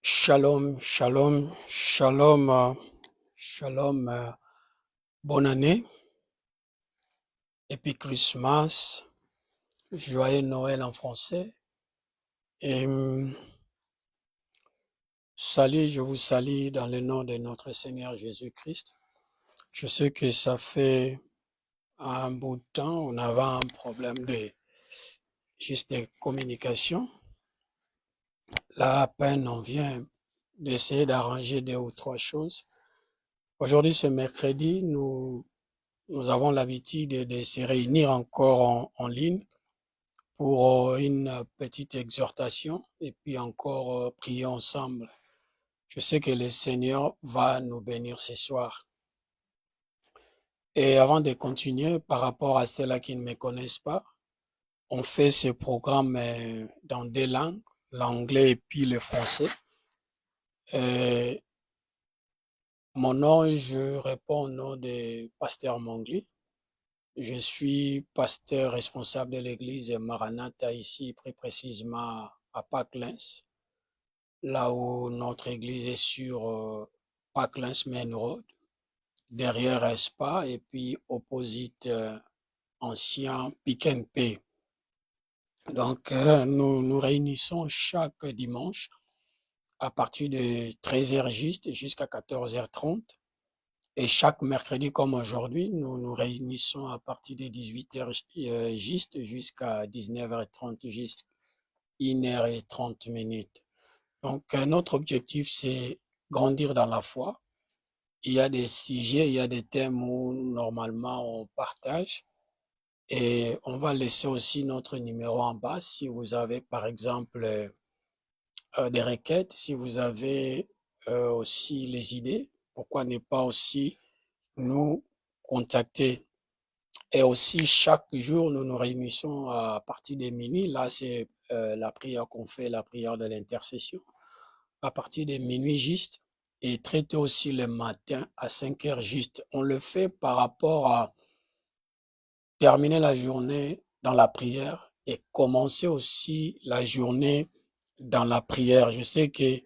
Shalom, shalom, shalom, shalom, bonne année, Happy Christmas, joyeux Noël en français. Et salut, je vous salue dans le nom de notre Seigneur Jésus-Christ. Je sais que ça fait un bout de temps, on avait un problème de communication. Là, à peine on vient d'essayer d'arranger 2 ou 3 choses. Aujourd'hui, ce mercredi, nous avons l'habitude de se réunir encore en ligne pour une petite exhortation et puis encore prier ensemble. Je sais que le Seigneur va nous bénir ce soir. Et avant de continuer, par rapport à ceux-là qui ne me connaissent pas, on fait ce programme dans 2 langues, l'anglais et puis le français. Et mon nom, je réponds au nom de Pasteur Mongli. Je suis pasteur responsable de l'église Maranatha ici, plus précisément à Parklands, là où notre église est sur Parklands Main Road, derrière Spa et puis opposite ancien Pick n Pay. Donc, nous nous réunissons chaque dimanche à partir de 13h juste jusqu'à 14h30. Et chaque mercredi comme aujourd'hui, nous nous réunissons à partir de 18h juste jusqu'à 19h30, juste 1h30. Donc, notre objectif, c'est grandir dans la foi. Il y a des sujets, il y a des thèmes où normalement on partage. Et on va laisser aussi notre numéro en bas si vous avez, par exemple, des requêtes, si vous avez aussi les idées. Pourquoi ne pas aussi nous contacter. Et aussi, chaque jour, nous nous réunissons à partir de minuit. Là, c'est la prière qu'on fait, la prière de l'intercession. À partir de minuit juste. Et très tôt aussi le matin à 5h juste. On le fait par rapport à terminer la journée dans la prière et commencer aussi la journée dans la prière. Je sais que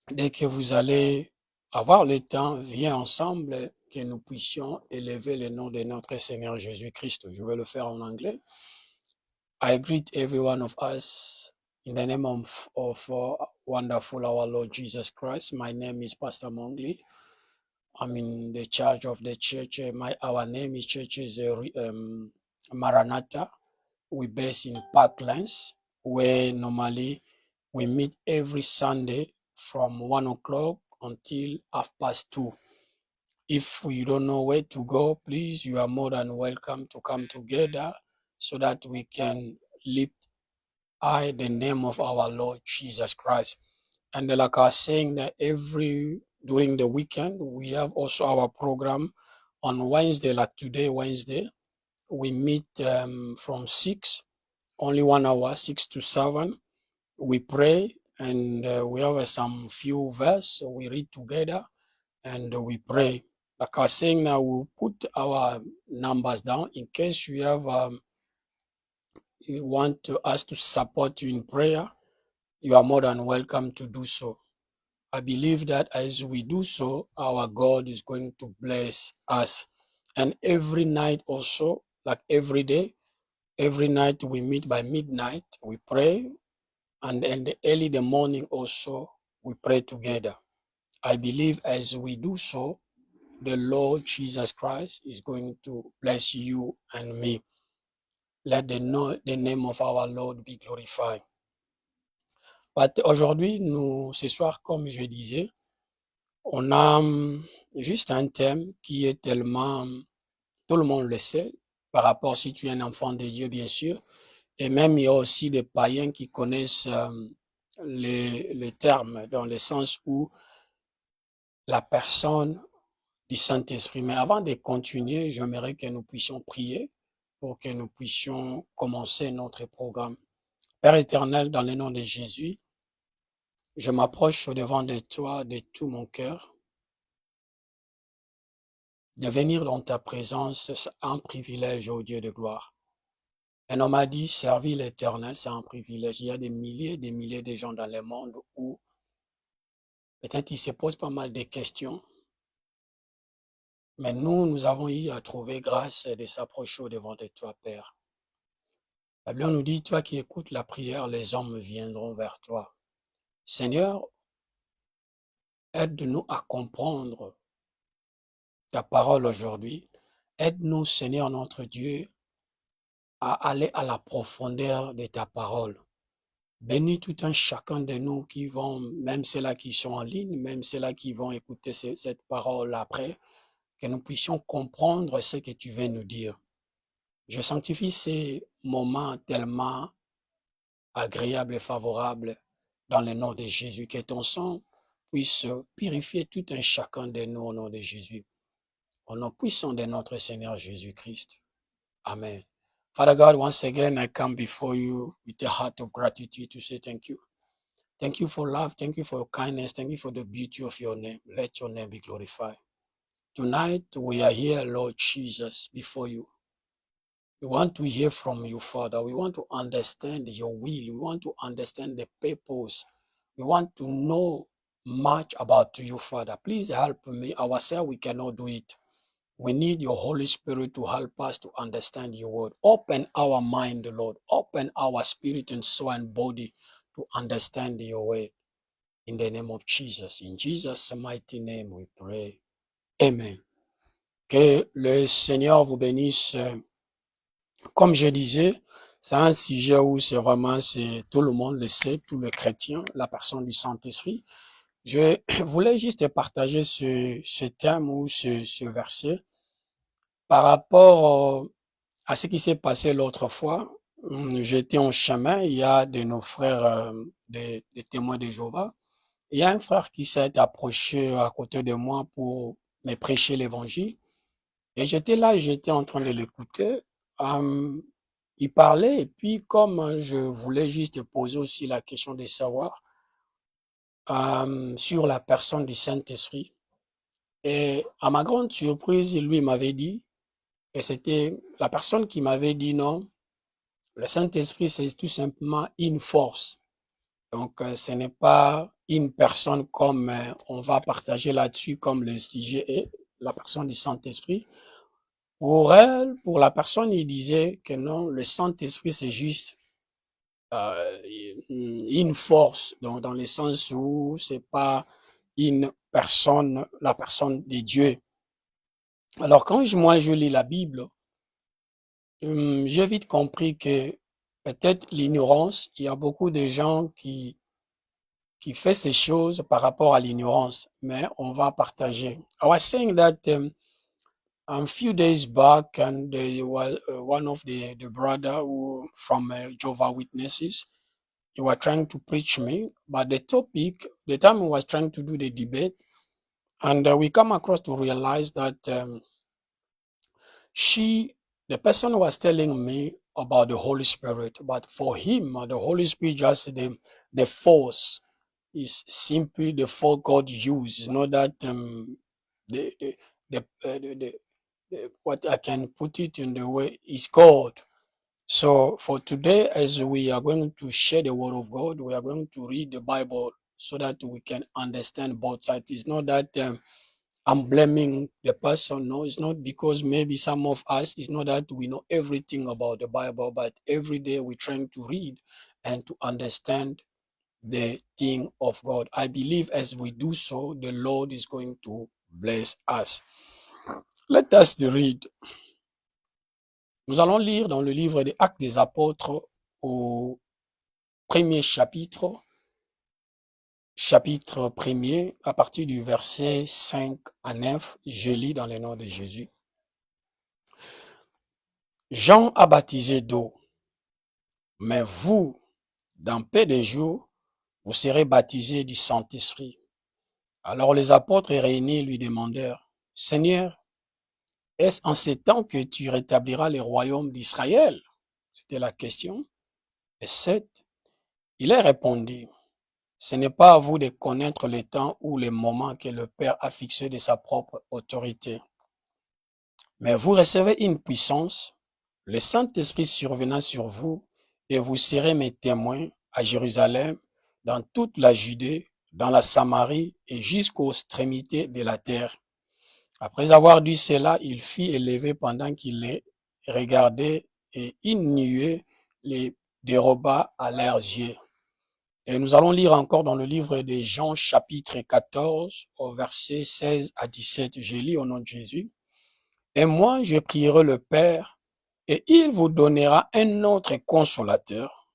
dès que vous allez avoir le temps, viens ensemble que nous puissions élever le nom de notre Seigneur Jésus-Christ. Je vais le faire en anglais. I greet every one of us in the name of wonderful our Lord Jesus Christ. My name is Pastor Mongli. I'm in the charge of the church. Our name is church is Maranatha. We're based in Parklands, where normally we meet every Sunday from 1 o'clock until 2:30. If you don't know where to go, please, you are more than welcome to come together so that we can lift high the name of our Lord Jesus Christ. And like I was saying, that during the weekend, we have also our program on Wednesday, like today, Wednesday. We meet from 6, only 1 hour, 6 to 7. We pray and we have some few verse we read together and we pray. Like I was saying now, we'll put our numbers down in case you want us to support you in prayer. You are more than welcome to do so. I believe that as we do so, our God is going to bless us. And every night also, like every day, every night we meet by midnight, we pray. And in the early the morning also, we pray together. I believe as we do so, the Lord Jesus Christ is going to bless you and me. Let the name of our Lord be glorified. But aujourd'hui, ce soir, comme je disais, on a juste un thème qui est tellement, tout le monde le sait, par rapport si tu es un enfant de Dieu, bien sûr. Et même, il y a aussi des païens qui connaissent les termes dans le sens où la personne du Saint-Esprit. Mais avant de continuer, j'aimerais que nous puissions prier pour que nous puissions commencer notre programme. Père éternel, dans le nom de Jésus, je m'approche au-devant de toi de tout mon cœur. De venir dans ta présence, c'est un privilège, ô Dieu de gloire. Un homme a dit, servir l'Éternel, c'est un privilège. Il y a des milliers de gens dans le monde où Peut-être il se pose pas mal de questions, mais nous avons eu à trouver grâce de s'approcher au-devant de toi, Père. La Bible nous dit, toi qui écoutes la prière, les hommes viendront vers toi. Seigneur, aide-nous à comprendre ta parole aujourd'hui. Aide-nous, Seigneur notre Dieu, à aller à la profondeur de ta parole. Bénis tout un chacun de nous qui vont, même ceux-là qui sont en ligne, même ceux-là qui vont écouter cette parole après, que nous puissions comprendre ce que tu veux nous dire. Je sanctifie ces moments tellement agréables et favorables dans le nom de Jésus, que ton sang puisse purifier tout un chacun de nous au nom de Jésus. Au nom puissant de notre Seigneur Jésus-Christ. Amen. Father God, once again, I come before you with a heart of gratitude to say thank you. Thank you for love. Thank you for your kindness. Thank you for the beauty of your name. Let your name be glorified. Tonight, we are here, Lord Jesus, before you. We want to hear from you, Father. We want to understand your will. We want to understand the purpose. We want to know much about you, Father. Please help me. Ourselves, we cannot do it. We need your Holy Spirit to help us to understand your word. Open our mind, Lord. Open our spirit and soul and body to understand your word. In the name of Jesus. In Jesus' mighty name we pray. Amen. Que le Seigneur vous bénisse. Comme je disais, c'est un sujet où c'est vraiment, tout le monde le sait, tout le chrétien, la personne du Saint-Esprit. Je voulais juste partager ce thème ou ce verset par rapport à ce qui s'est passé l'autre fois. J'étais en chemin, il y a de nos frères, des témoins de Jéhovah. Il y a un frère qui s'est approché à côté de moi pour me prêcher l'évangile. Et j'étais là, j'étais en train de l'écouter. Il parlait et puis comme je voulais juste poser aussi la question de savoir sur la personne du Saint-Esprit. Et à ma grande surprise, lui m'avait dit, et c'était la personne qui m'avait dit non, le Saint-Esprit c'est tout simplement une force. Donc ce n'est pas une personne comme on va partager là-dessus comme le sujet est, la personne du Saint-Esprit. Pour elle, pour la personne, il disait que non, le Saint-Esprit c'est juste une force, donc dans le sens où c'est pas une personne, la personne de Dieu. Alors quand moi je lis la Bible, j'ai vite compris que peut-être l'ignorance, il y a beaucoup de gens qui fait ces choses par rapport à l'ignorance, mais on va partager. I was saying that a few days back, and there was one of the brother who from Jehovah Witnesses. He was trying to preach me, but the topic, the time he was trying to do the debate, and we come across to realize that the person was telling me about the Holy Spirit, but for him, the Holy Spirit just the force is simply the force God uses. Not that what I can put it in the way is God. So for today, as we are going to share the word of God, we are going to read the Bible so that we can understand both sides. It's not that I'm blaming the person. No, it's not because maybe some of us, it's not that we know everything about the Bible, but every day we're trying to read and to understand the thing of God. I believe as we do so, the Lord is going to bless us. Let us read. Nous allons lire dans le livre des Actes des Apôtres au premier chapitre 1er, à partir du verset 5 à 9, je lis dans le nom de Jésus. Jean a baptisé d'eau, mais vous, dans peu de jours, vous serez baptisés du Saint-Esprit. Alors les apôtres réunis lui demandèrent, Seigneur, est-ce en ces temps que tu rétabliras le royaume d'Israël? C'était la question. Et 7, il leur répondit, ce n'est pas à vous de connaître le temps ou le moment que le Père a fixé de sa propre autorité. Mais vous recevez une puissance, le Saint-Esprit survenant sur vous, et vous serez mes témoins à Jérusalem, dans toute la Judée, dans la Samarie et jusqu'aux extrémités de la terre. Après avoir dit cela, il fit élever pendant qu'il les regardait et une nuée les déroba à leurs yeux. Et nous allons lire encore dans le livre de Jean, chapitre 14, au verset 16 à 17. Je lis au nom de Jésus. Et moi, je prierai le Père, et il vous donnera un autre consolateur,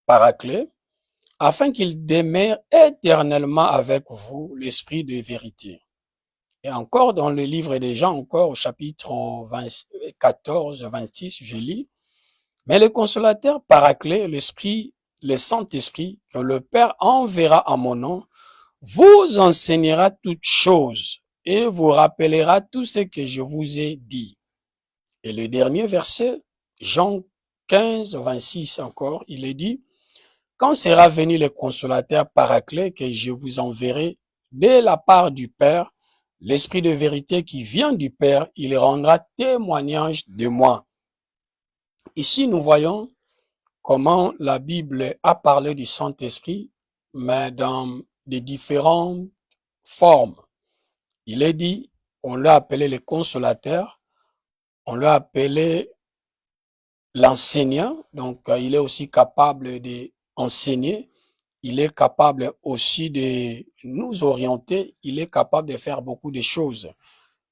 Paraclet, afin qu'il demeure éternellement avec vous l'Esprit de vérité. Et encore dans le livre des Jean, encore au chapitre 14, 26, je lis, mais le consolateur Paraclet, l'Esprit, le Saint-Esprit, que le Père enverra à mon nom, vous enseignera toutes choses et vous rappellera tout ce que je vous ai dit. Et le dernier verset, Jean 15, 26 encore, il est dit, quand sera venu le consolateur Paraclet que je vous enverrai de la part du Père, l'Esprit de vérité qui vient du Père, il rendra témoignage de moi. Ici, nous voyons comment la Bible a parlé du Saint-Esprit, mais dans des différentes formes. Il est dit, on l'a appelé le consolateur, on l'a appelé l'enseignant, donc il est aussi capable d'enseigner, il est capable aussi de nous orienter, il est capable de faire beaucoup de choses.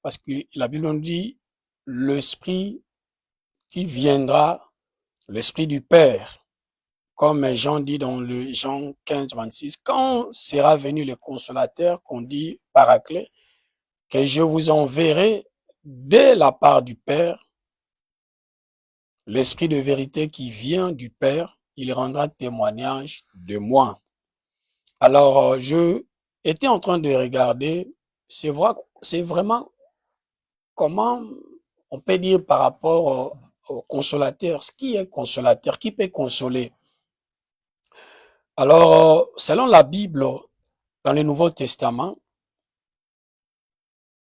Parce que la Bible nous dit, l'Esprit qui viendra, l'Esprit du Père, comme Jean dit dans le Jean 15, 26, quand sera venu le consolateur, qu'on dit Paraclet, que je vous enverrai de la part du Père, l'Esprit de vérité qui vient du Père, il rendra témoignage de moi. Alors, je étais en train de regarder, c'est vraiment comment on peut dire par rapport au consolateur, ce qui est consolateur, qui peut consoler. Alors, selon la Bible, dans le Nouveau Testament,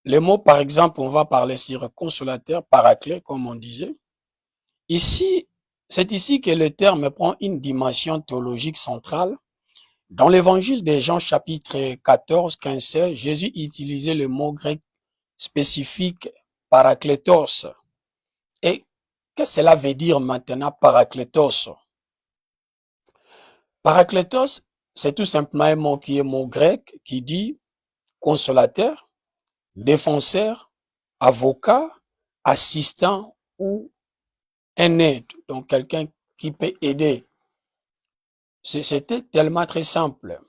les mots, par exemple, on va parler sur consolateur, paraclet, comme on disait. Ici, c'est ici que le terme prend une dimension théologique centrale. Dans l'évangile de Jean, chapitre 14, 15, 16, Jésus utilisait le mot grec spécifique parakletos. Et qu'est-ce que cela veut dire maintenant, parakletos? Parakletos, c'est tout simplement un mot qui est mot grec qui dit consolateur, défenseur, avocat, assistant ou un aide, donc quelqu'un qui peut aider. C'était tellement très simple.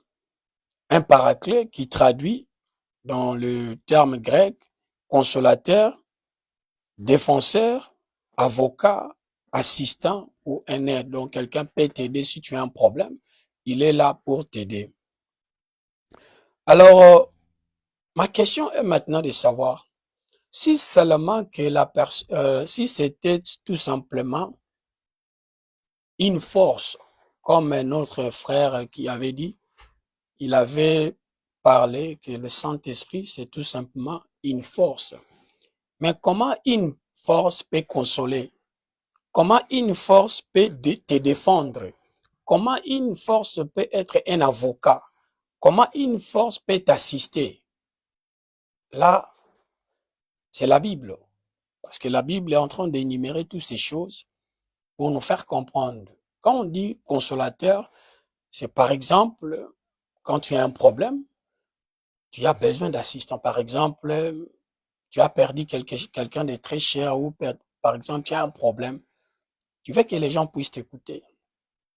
Un paraclet qui traduit dans le terme grec consolateur, défenseur, avocat, assistant ou un aide. Donc quelqu'un peut t'aider si tu as un problème. Il est là pour t'aider. Alors, ma question est maintenant de savoir si seulement que si c'était tout simplement une force, comme notre frère qui avait dit, il avait parlé que le Saint-Esprit, c'est tout simplement une force. Mais comment une force peut consoler? Comment une force peut te défendre? Comment une force peut être un avocat? Comment une force peut t'assister? Là, c'est la Bible. Parce que la Bible est en train d'énumérer toutes ces choses pour nous faire comprendre. Quand on dit consolateur, c'est par exemple, quand tu as un problème, tu as besoin d'assistants. Par exemple, tu as perdu quelqu'un de très cher ou par exemple, tu as un problème. Tu veux que les gens puissent t'écouter.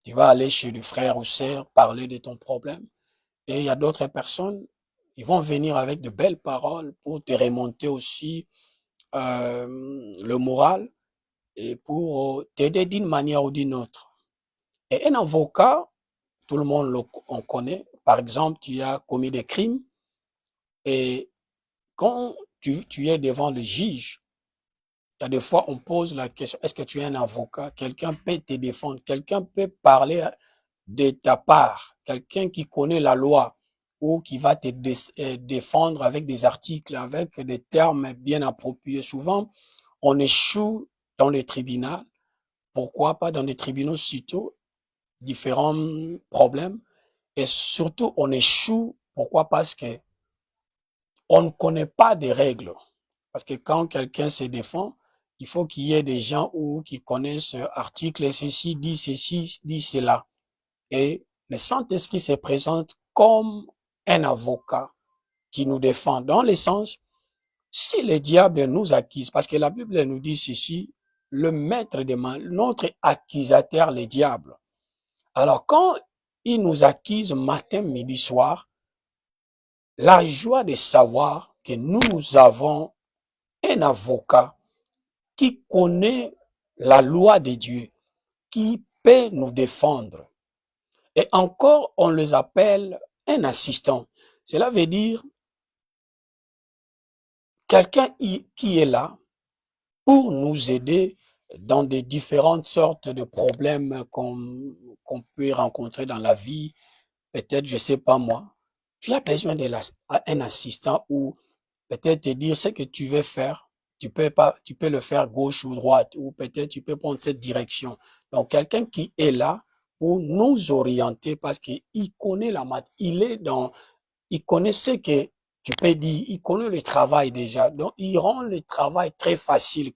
Tu vas aller chez le frère ou sœur, parler de ton problème. Et il y a d'autres personnes, ils vont venir avec de belles paroles pour te remonter aussi le moral et pour t'aider d'une manière ou d'une autre. Et un avocat, tout le monde on connaît. Par exemple, tu as commis des crimes et quand tu es devant le juge, il y a des fois, on pose la question, est-ce que tu es un avocat? Quelqu'un peut te défendre, quelqu'un peut parler de ta part, quelqu'un qui connaît la loi ou qui va te défendre avec des articles, avec des termes bien appropriés. Souvent, on échoue dans les tribunaux. Pourquoi pas dans les tribunaux, surtout différents problèmes. Et surtout, on échoue. Pourquoi? Parce que on ne connaît pas des règles. Parce que quand quelqu'un se défend, il faut qu'il y ait des gens qui connaissent article ceci, dit cela. Et le Saint-Esprit se présente comme un avocat qui nous défend, dans le sens, si le diable nous accuse, parce que la Bible nous dit ceci, le maître des mains, notre accusateur, le diable. Alors quand il nous accuse matin, midi, soir, la joie de savoir que nous avons un avocat qui connaît la loi de Dieu, qui peut nous défendre. Et encore, on les appelle un assistant. Cela veut dire quelqu'un qui est là pour nous aider dans des différentes sortes de problèmes qu'on peut rencontrer dans la vie. Peut-être, je sais pas moi, tu as besoin d'un assistant ou peut-être te dire ce que tu veux faire. Tu peux pas, tu peux le faire gauche ou droite, ou peut-être tu peux prendre cette direction. Donc, quelqu'un qui est là pour nous orienter parce qu'il connaît la maths, il connaît ce que tu peux dire, il connaît le travail déjà. Donc, il rend le travail très facile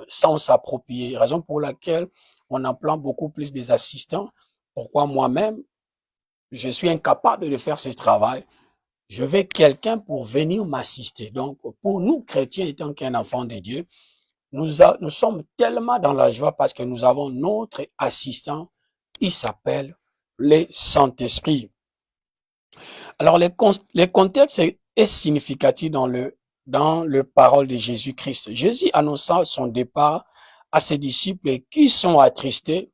sans s'approprier. Raison pour laquelle on emploie beaucoup plus des assistants. Pourquoi moi-même, je suis incapable de faire ce travail. Je veux quelqu'un pour venir m'assister. Donc, pour nous, chrétiens, étant qu'un enfant de Dieu, nous sommes tellement dans la joie parce que nous avons notre assistant. Il s'appelle le Saint-Esprit. Alors, le contexte est significatif dans le parole de Jésus-Christ. Jésus annonçant son départ à ses disciples qui sont attristés,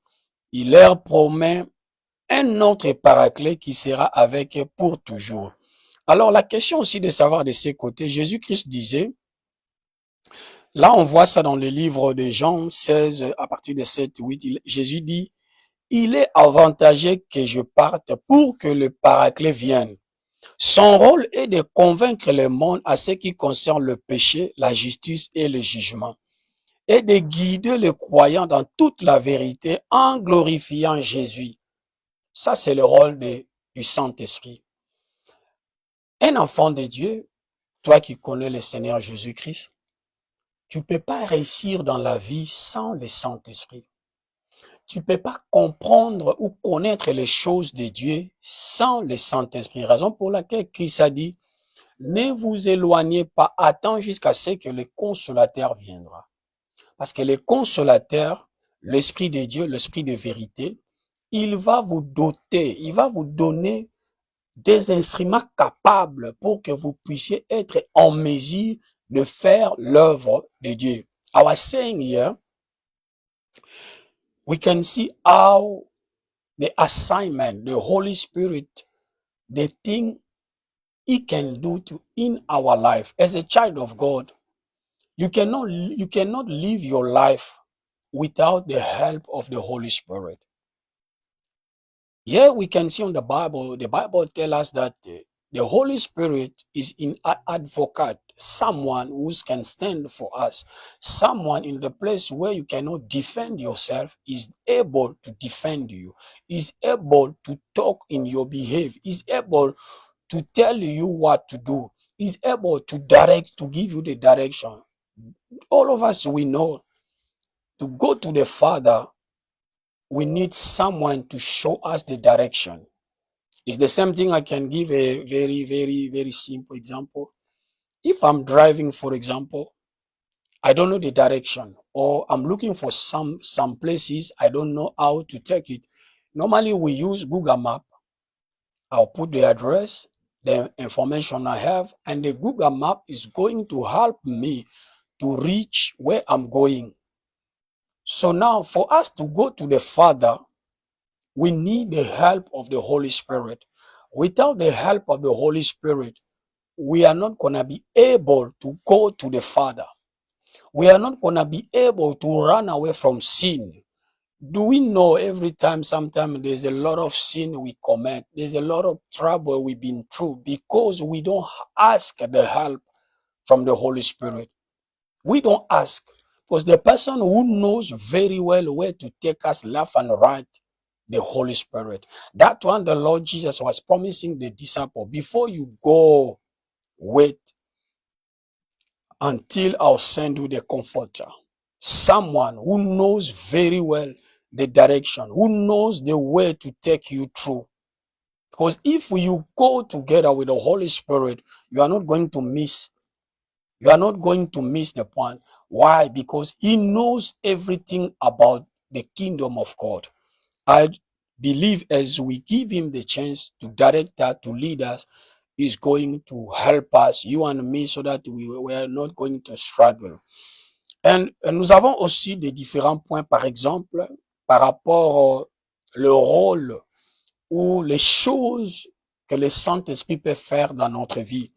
il leur promet un autre paraclet qui sera avec eux pour toujours. Alors, la question aussi de savoir de ces côtés, Jésus-Christ disait, là on voit ça dans le livre de Jean 16, à partir de 7, 8, Jésus dit, il est avantageux que je parte pour que le paraclet vienne. Son rôle est de convaincre le monde à ce qui concerne le péché, la justice et le jugement, et de guider les croyants dans toute la vérité en glorifiant Jésus. Ça, c'est le rôle du Saint-Esprit. Un enfant de Dieu, toi qui connais le Seigneur Jésus-Christ, tu ne peux pas réussir dans la vie sans le Saint-Esprit. Tu ne peux pas comprendre ou connaître les choses de Dieu sans le Saint-Esprit. Raison pour laquelle Christ a dit, ne vous éloignez pas, attends jusqu'à ce que le consolateur viendra. Parce que le consolateur, l'Esprit de Dieu, l'Esprit de vérité, il va vous doter, il va vous donner des instruments capables pour que vous puissiez être en mesure de faire l'œuvre de Dieu. I was saying here, we can see how the assignment, the Holy Spirit, the thing He can do in our life. As a child of God, you cannot live your life without the help of the Holy Spirit. Here we can see on the Bible tells us that the Holy Spirit is an advocate, someone who can stand for us, someone in the place where you cannot defend yourself is able to defend you, is able to talk in your behavior, is able to tell you what to do, is able to direct, to give you the direction. All of us, we know to go to the Father, we need someone to show us the direction. It's the same thing. I can give a very, very, very simple example. If I'm driving, for example, I don't know the direction, or I'm looking for some places, I don't know how to take it. Normally, we use Google Map. I'll put the address, the information I have, and the Google Map is going to help me to reach where I'm going. So now, for us to go to the Father, we need the help of the Holy Spirit. Without the help of the Holy Spirit, we are not going to be able to go to the Father. We are not going to be able to run away from sin. Do we know every time, sometimes there's a lot of sin we commit, there's a lot of trouble we've been through because we don't ask the help from the Holy Spirit. We don't ask because the person who knows very well where to take us left and right the Holy Spirit. That one the Lord Jesus was promising the disciple, before you go, wait until I'll send you the comforter. Someone who knows very well the direction, who knows the way to take you through. Because if you go together with the Holy Spirit, you are not going to miss. You are not going to miss the point. Why? Because he knows everything about the kingdom of God. I believe as we give him the chance to direct us, to lead us, he's going to help us, you and me, so that we are not going to struggle. Et nous avons aussi des différents points, par exemple, par rapport au le rôle ou les choses que le Saint-Esprit peut faire dans notre vie.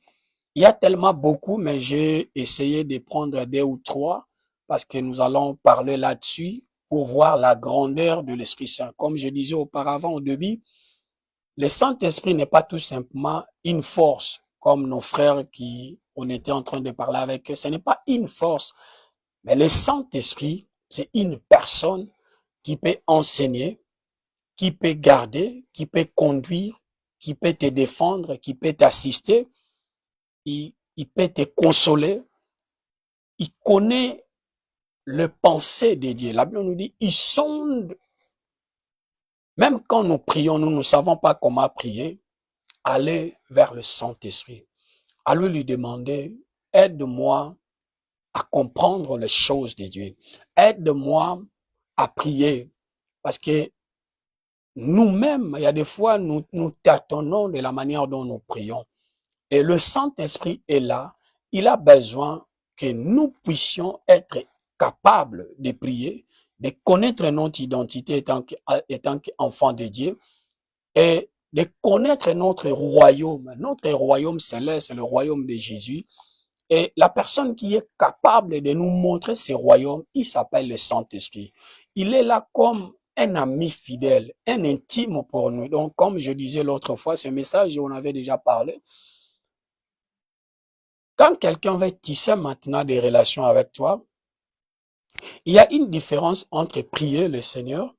Il y a tellement beaucoup, mais j'ai essayé de prendre 2 ou 3 parce que nous allons parler là-dessus pour voir la grandeur de l'Esprit Saint. Comme je disais auparavant au début, le Saint-Esprit n'est pas tout simplement une force, comme nos frères qui on était en train de parler avec eux. Ce n'est pas une force, mais le Saint-Esprit, c'est une personne qui peut enseigner, qui peut garder, qui peut conduire, qui peut te défendre, qui peut t'assister. Il peut te consoler. Il connaît le pensée de Dieu. La Bible nous dit, il sonde. Même quand nous prions, nous ne savons pas comment prier. Allez vers le Saint-Esprit. Allez lui demander, aide-moi à comprendre les choses de Dieu. Aide-moi à prier. Parce que nous-mêmes, il y a des fois, nous tâtonnons de la manière dont nous prions. Et le Saint-Esprit est là. Il a besoin que nous puissions être capables de prier, de connaître notre identité étant qu'enfant de Dieu et de connaître notre royaume. Notre royaume céleste, le royaume de Jésus. Et la personne qui est capable de nous montrer ce royaume, il s'appelle le Saint-Esprit. Il est là comme un ami fidèle, un intime pour nous. Donc, comme je disais l'autre fois, ce message, on avait déjà parlé. Quand quelqu'un veut tisser maintenant des relations avec toi, il y a une différence entre prier le Seigneur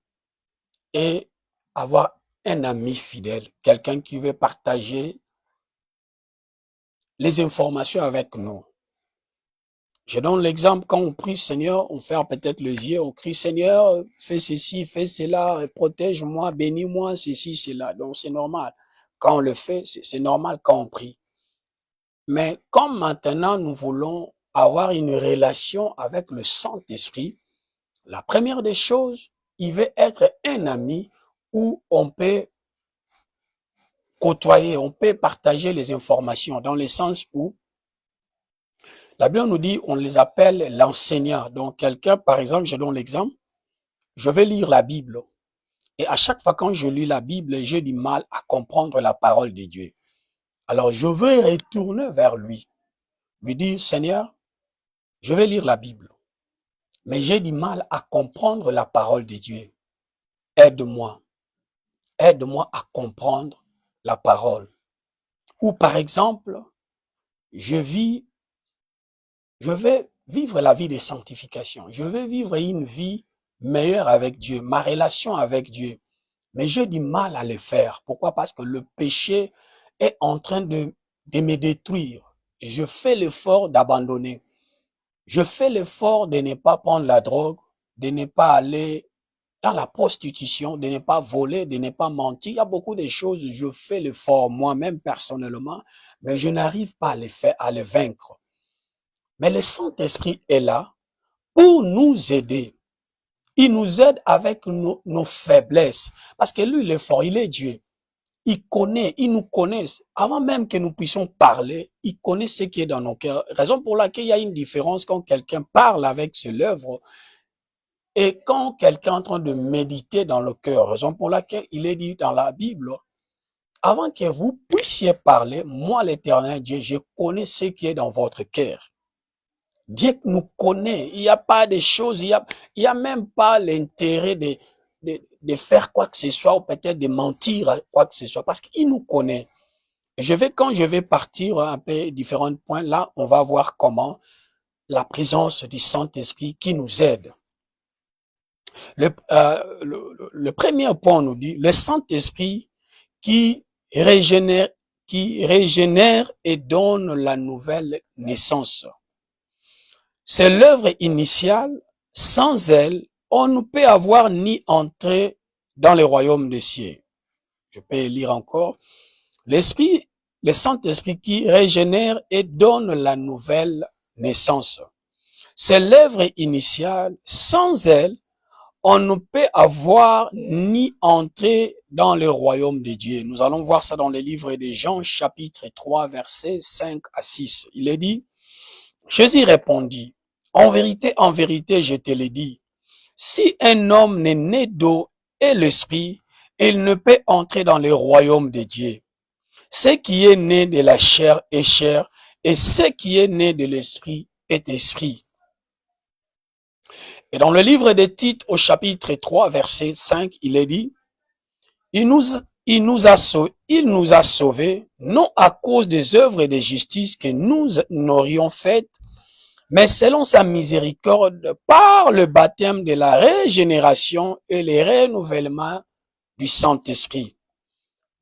et avoir un ami fidèle, quelqu'un qui veut partager les informations avec nous. Je donne l'exemple, quand on prie Seigneur, on ferme peut-être les yeux, on crie Seigneur, fais ceci, fais cela, protège-moi, bénis-moi, ceci, cela. Donc c'est normal. Quand on le fait, c'est normal quand on prie. Mais comme maintenant nous voulons avoir une relation avec le Saint-Esprit, la première des choses, il veut être un ami où on peut côtoyer, on peut partager les informations dans le sens où la Bible nous dit, on les appelle l'enseignant. Donc quelqu'un, par exemple, je donne l'exemple, je vais lire la Bible et à chaque fois quand je lis la Bible, j'ai du mal à comprendre la parole de Dieu. Alors je vais retourner vers lui dire, Seigneur, je vais lire la Bible, mais j'ai du mal à comprendre la parole de Dieu. Aide-moi. Aide-moi à comprendre la parole. Ou par exemple, je vais vivre la vie de sanctification. Je vais vivre une vie meilleure avec Dieu, ma relation avec Dieu. Mais j'ai du mal à le faire. Pourquoi? Parce que le péché est en train de me détruire. Je fais l'effort d'abandonner. Je fais l'effort de ne pas prendre la drogue, de ne pas aller dans la prostitution, de ne pas voler, de ne pas mentir. Il y a beaucoup de choses, je fais l'effort moi-même personnellement, mais je n'arrive pas à les vaincre. Mais le Saint-Esprit est là pour nous aider. Il nous aide avec nos faiblesses. Parce que lui, il est fort, il est Dieu. Il connaît, il nous connaît. Avant même que nous puissions parler, il connaît ce qui est dans nos cœurs. Raison pour laquelle il y a une différence quand quelqu'un parle avec ses lèvres et quand quelqu'un est en train de méditer dans le cœur. Raison pour laquelle il est dit dans la Bible, avant que vous puissiez parler, moi l'Éternel Dieu, je connais ce qui est dans votre cœur. Dieu nous connaît. Il n'y a pas de choses, il y a même pas l'intérêt de faire quoi que ce soit ou peut-être de mentir à quoi que ce soit parce qu'il nous connaît. Quand je vais partir un peu différents points, là, on va voir comment la présence du Saint-Esprit qui nous aide. Le premier point, on nous dit, le Saint-Esprit qui régénère, qui régénère et donne la nouvelle naissance. C'est l'œuvre initiale. Sans elle, on ne peut avoir ni entrer dans le royaume des cieux. Je peux lire encore. L'Esprit, le Saint-Esprit qui régénère et donne la nouvelle naissance. C'est l'œuvre initiale. Sans elle, on ne peut avoir ni entrer dans le royaume de Dieu. Nous allons voir ça dans le livre de Jean, chapitre 3, versets 5 à 6. Il est dit, Jésus répondit, en vérité, je te le dis, si un homme n'est né d'eau et l'esprit, il ne peut entrer dans le royaume de Dieu. Ce qui est né de la chair est chair, et ce qui est né de l'esprit est esprit. Et dans le livre des Tites, au chapitre 3, verset 5, il est dit, il nous a sauvés, non à cause des œuvres de justice que nous n'aurions faites, mais selon sa miséricorde, par le baptême de la régénération et le renouvellement du Saint-Esprit.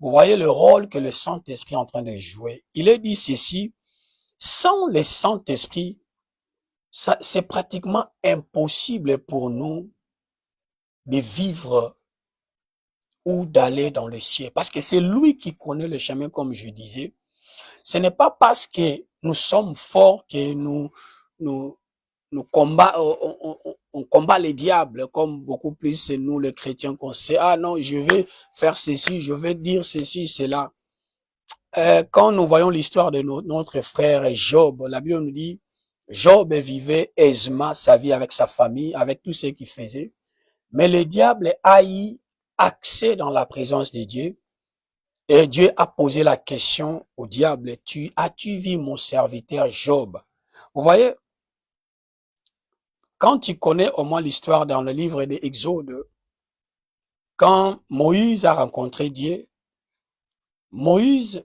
Vous voyez le rôle que le Saint-Esprit est en train de jouer. Il est dit ceci, sans le Saint-Esprit, c'est pratiquement impossible pour nous de vivre ou d'aller dans le ciel. Parce que c'est lui qui connaît le chemin, comme je disais. Ce n'est pas parce que nous sommes forts que nous on combat les diables, comme beaucoup plus c'est nous les chrétiens qu'on sait, ah non, je vais faire ceci, je vais dire ceci, cela. Quand nous voyons l'histoire de notre frère Job, la Bible nous dit, Job vivait aisément sa vie avec sa famille, avec tout ce qu'il faisait, mais le diable a eu accès dans la présence de Dieu, et Dieu a posé la question au diable, as-tu vu mon serviteur Job? Vous voyez, quand tu connais au moins l'histoire dans le livre de Exode, quand Moïse a rencontré Dieu, Moïse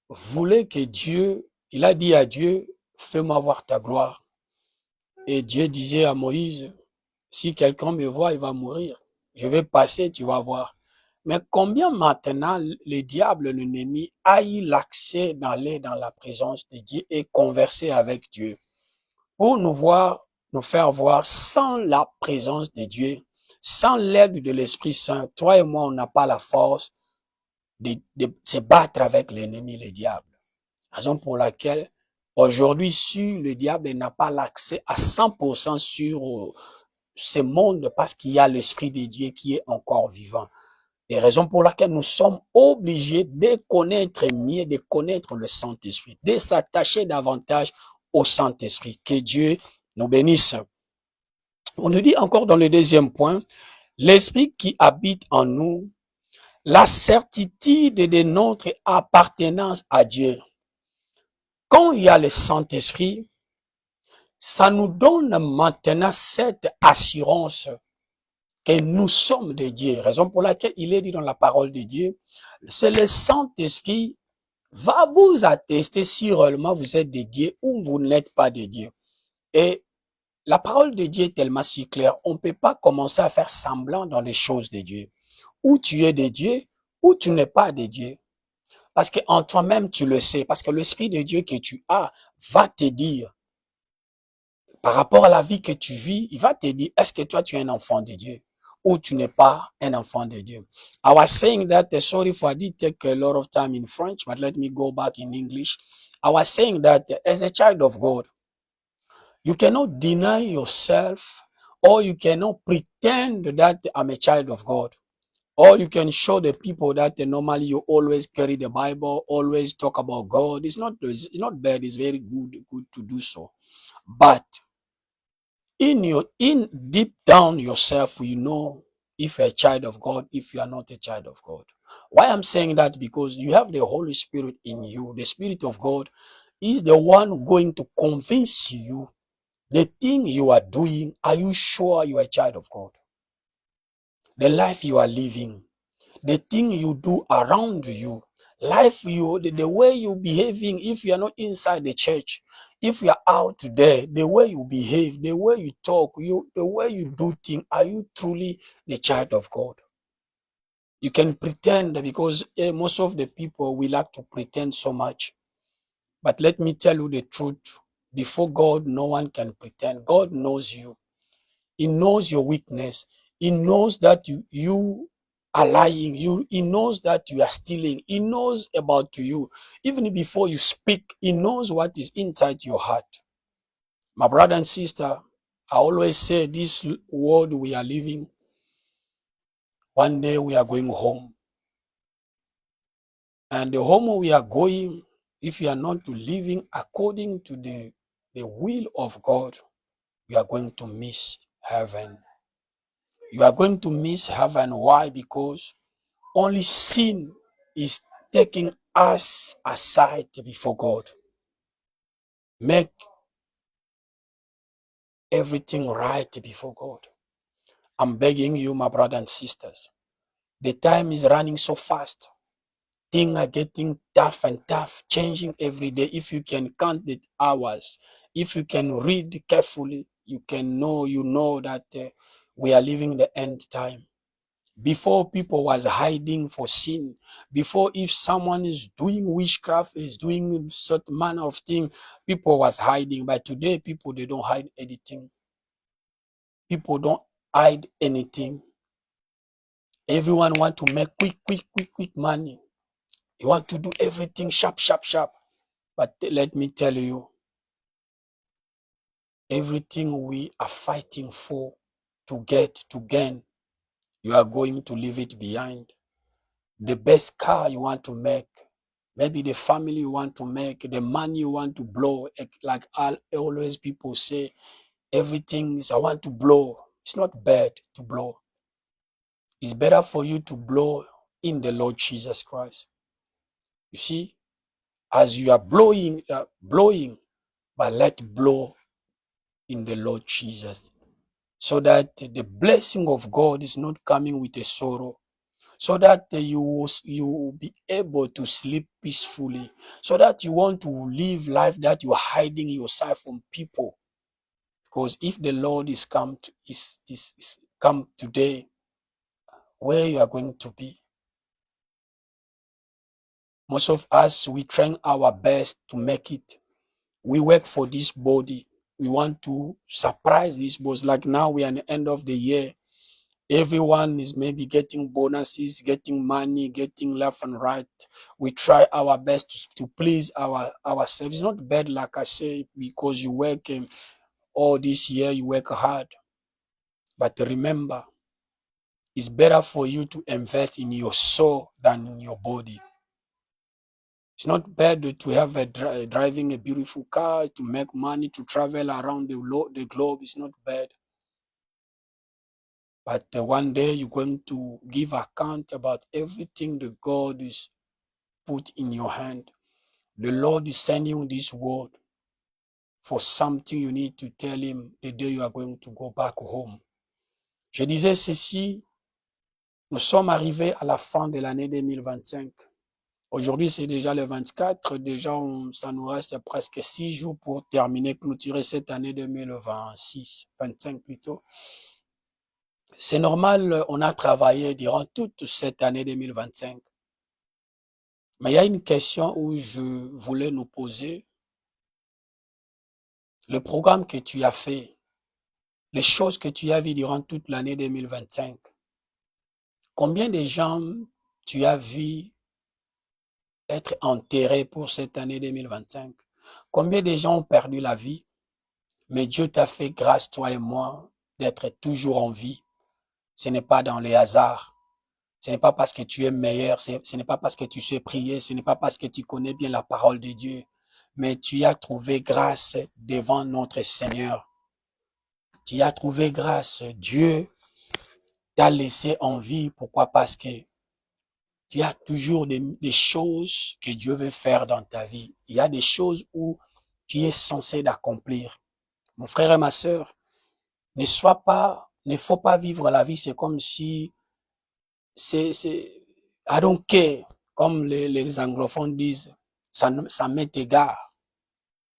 voulait que Dieu, il a dit à Dieu, fais-moi voir ta gloire. Et Dieu disait à Moïse, si quelqu'un me voit, il va mourir. Je vais passer, tu vas voir. Mais combien maintenant le diable, l'ennemi, a eu l'accès d'aller dans la présence de Dieu et converser avec Dieu pour nous faire voir sans la présence de Dieu, sans l'aide de l'Esprit Saint, toi et moi, on n'a pas la force de se battre avec l'ennemi, le diable. Raison pour laquelle aujourd'hui, si le diable n'a pas l'accès à 100% sur ce monde parce qu'il y a l'Esprit de Dieu qui est encore vivant. Et raison pour laquelle nous sommes obligés de connaître mieux, de connaître le Saint-Esprit, de s'attacher davantage au Saint-Esprit. Que Dieu nous bénisse. On nous dit encore dans le deuxième point, l'Esprit qui habite en nous, la certitude de notre appartenance à Dieu. Quand il y a le Saint-Esprit, ça nous donne maintenant cette assurance que nous sommes de Dieu. Raison pour laquelle il est dit dans la parole de Dieu, c'est le Saint-Esprit va vous attester si réellement vous êtes de Dieu ou vous n'êtes pas de Dieu. Et la parole de Dieu est tellement si claire, on ne peut pas commencer à faire semblant dans les choses de Dieu. Ou tu es de Dieu, ou tu n'es pas de Dieu. Parce qu'en toi-même, tu le sais. Parce que l'Esprit de Dieu que tu as va te dire, par rapport à la vie que tu vis, il va te dire, est-ce que toi, tu es un enfant de Dieu ou tu n'es pas un enfant de Diu? I was saying that, sorry if I did take a lot of time in French, but let me go back in English. I was saying that as a child of God, you cannot deny yourself or you cannot pretend that I'm a child of God. Or you can show the people that normally you always carry the Bible, always talk about God. It's not bad, it's very good to do so. But in deep down yourself, you know if you're a child of God, if you are not a child of God. Why I'm saying that? Because you have the Holy Spirit in you. The Spirit of God is the one going to convince you the thing you are doing. Are you sure you are a child of God? The life you are living, the thing you do around you, Life, the way you behaving, if you are not inside the church, if you are out there, the way you behave, the way you talk, the way you do things, are you truly the child of God? You can pretend because most of the people, we like to pretend so much. But let me tell you the truth. Before God, no one can pretend. God knows you. He knows your weakness. He knows that you are lying. He knows that you are stealing. He knows about you. Even before you speak, he knows what is inside your heart. My brother and sister, I always say this world we are living, one day we are going home. And the home we are going, if you are not living according to the will of God, you are going to miss heaven. You are going to miss heaven. Why? Because only sin is taking us aside before God. Make everything right before God. I'm begging you, my brothers and sisters. The time is running so fast. Things are getting tough and tough, changing every day. If you can count the hours, if you can read carefully, you know that we are living the end time. Before, people was hiding for sin. Before, if someone is doing witchcraft, is doing certain manner of thing, people was hiding. But today, people, they don't hide anything. People don't hide anything. Everyone want to make quick money. You want to do everything sharp. But let me tell you, everything we are fighting for to gain, you are going to leave it behind. The best car you want to make, maybe the family you want to make, the money you want to blow, like always people say, everything is I want to blow. It's not bad to blow. It's better for you to blow in the Lord Jesus Christ. You see, as you are blowing, but let blow in the Lord Jesus, so that the blessing of God is not coming with a sorrow, so that you will be able to sleep peacefully, so that you want to live life that you are hiding yourself from people. Because if the Lord is come today, where you are going to be? Most of us, we train our best to make it. We work for this body. We want to surprise this body. Like now we are at the end of the year. Everyone is maybe getting bonuses, getting money, getting left and right. We try our best to please ourselves. It's not bad, like I say, because you work all this year, you work hard. But remember, it's better for you to invest in your soul than in your body. It's not bad to have driving a beautiful car, to make money, to travel around the globe. It's not bad. But one day you're going to give account about everything that God is put in your hand. The Lord is sending you this word for something you need to tell him the day you are going to go back home. Je disais ceci, nous sommes arrivés à la fin de l'année 2025. Aujourd'hui, c'est déjà le 24. Déjà, ça nous reste presque 6 jours pour terminer, clôturer cette année 2026, 25 plutôt. C'est normal, on a travaillé durant toute cette année 2025. Mais il y a une question où je voulais nous poser. Le programme que tu as fait, les choses que tu as vues durant toute l'année 2025, combien de gens tu as vu être enterrés pour cette année 2025? Combien de gens ont perdu la vie? Mais Dieu t'a fait grâce, toi et moi, d'être toujours en vie. Ce n'est pas dans les hasards. Ce n'est pas parce que tu es meilleur, ce n'est pas parce que tu sais prier, ce n'est pas parce que tu connais bien la parole de Dieu, mais tu as trouvé grâce devant notre Seigneur. Tu as trouvé grâce. Dieu t'a laissé en vie. Pourquoi? Parce que tu as toujours des choses que Dieu veut faire dans ta vie. Il y a des choses où tu es censé d'accomplir. Mon frère et ma sœur, ne faut pas vivre la vie, c'est comme si I don't care. comme les anglophones disent, ça m'est égal.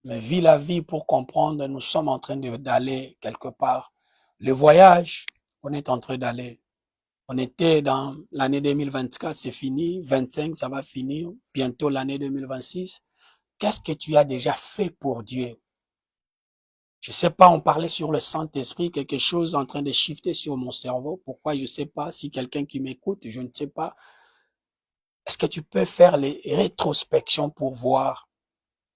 Mais vis la vie pour comprendre, nous sommes en train d'aller quelque part. Le voyage, on est en train d'aller. On était dans l'année 2024, c'est fini. 25, ça va finir. Bientôt l'année 2026. Qu'est-ce que tu as déjà fait pour Dieu? Je sais pas, on parlait sur le Saint-Esprit, quelque chose en train de shifter sur mon cerveau. Pourquoi? Je sais pas. Si quelqu'un qui m'écoute, je ne sais pas. Est-ce que tu peux faire les rétrospections pour voir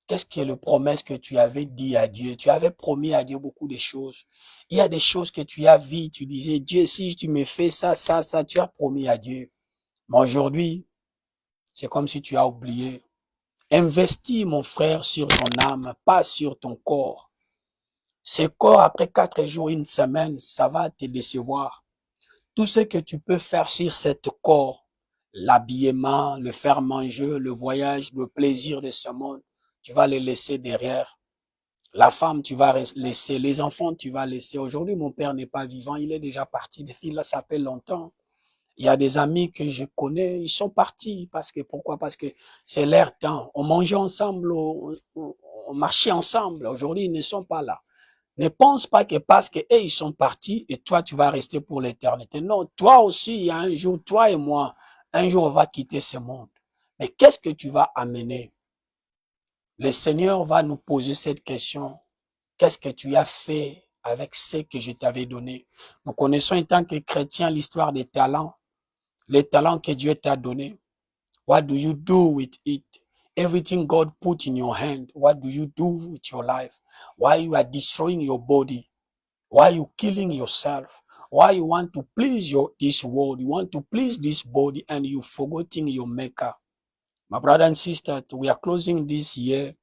qu'est-ce qui est le promesse que tu avais dit à Dieu? Tu avais promis à Dieu beaucoup de choses. Il y a des choses que tu as vues. Tu disais, Dieu, si tu me fais ça, ça, ça, tu as promis à Dieu. Mais aujourd'hui, c'est comme si tu as oublié. Investis, mon frère, sur ton âme, pas sur ton corps. Ce corps, après 4 jours, une semaine, ça va te décevoir. Tout ce que tu peux faire sur cet corps, l'habillement, le faire manger, le voyage, le plaisir de ce monde, tu vas les laisser derrière. La femme, tu vas laisser. Les enfants, tu vas laisser. Aujourd'hui, mon père n'est pas vivant, il est déjà parti. Des filles, là, ça fait longtemps. Il y a des amis que je connais, ils sont partis. Pourquoi? Parce que c'est leur temps. On mangeait ensemble, on marchait ensemble. Aujourd'hui, ils ne sont pas là. Ne pense pas que parce que ils sont partis et toi, tu vas rester pour l'éternité. Non, toi aussi, il y a un jour, toi et moi, un jour, on va quitter ce monde. Mais qu'est-ce que tu vas amener? Le Seigneur va nous poser cette question. Qu'est-ce que tu as fait avec ce que je t'avais donné? Nous connaissons en tant que chrétiens l'histoire des talents, les talents que Dieu t'a donnés. What do you do with it? Everything God put in your hand, what do you do with your life? Why you are destroying your body? Why you killing yourself? Why you want to please this world? You want to please this body and you forgetting your maker. My brother and sister, we are closing this year.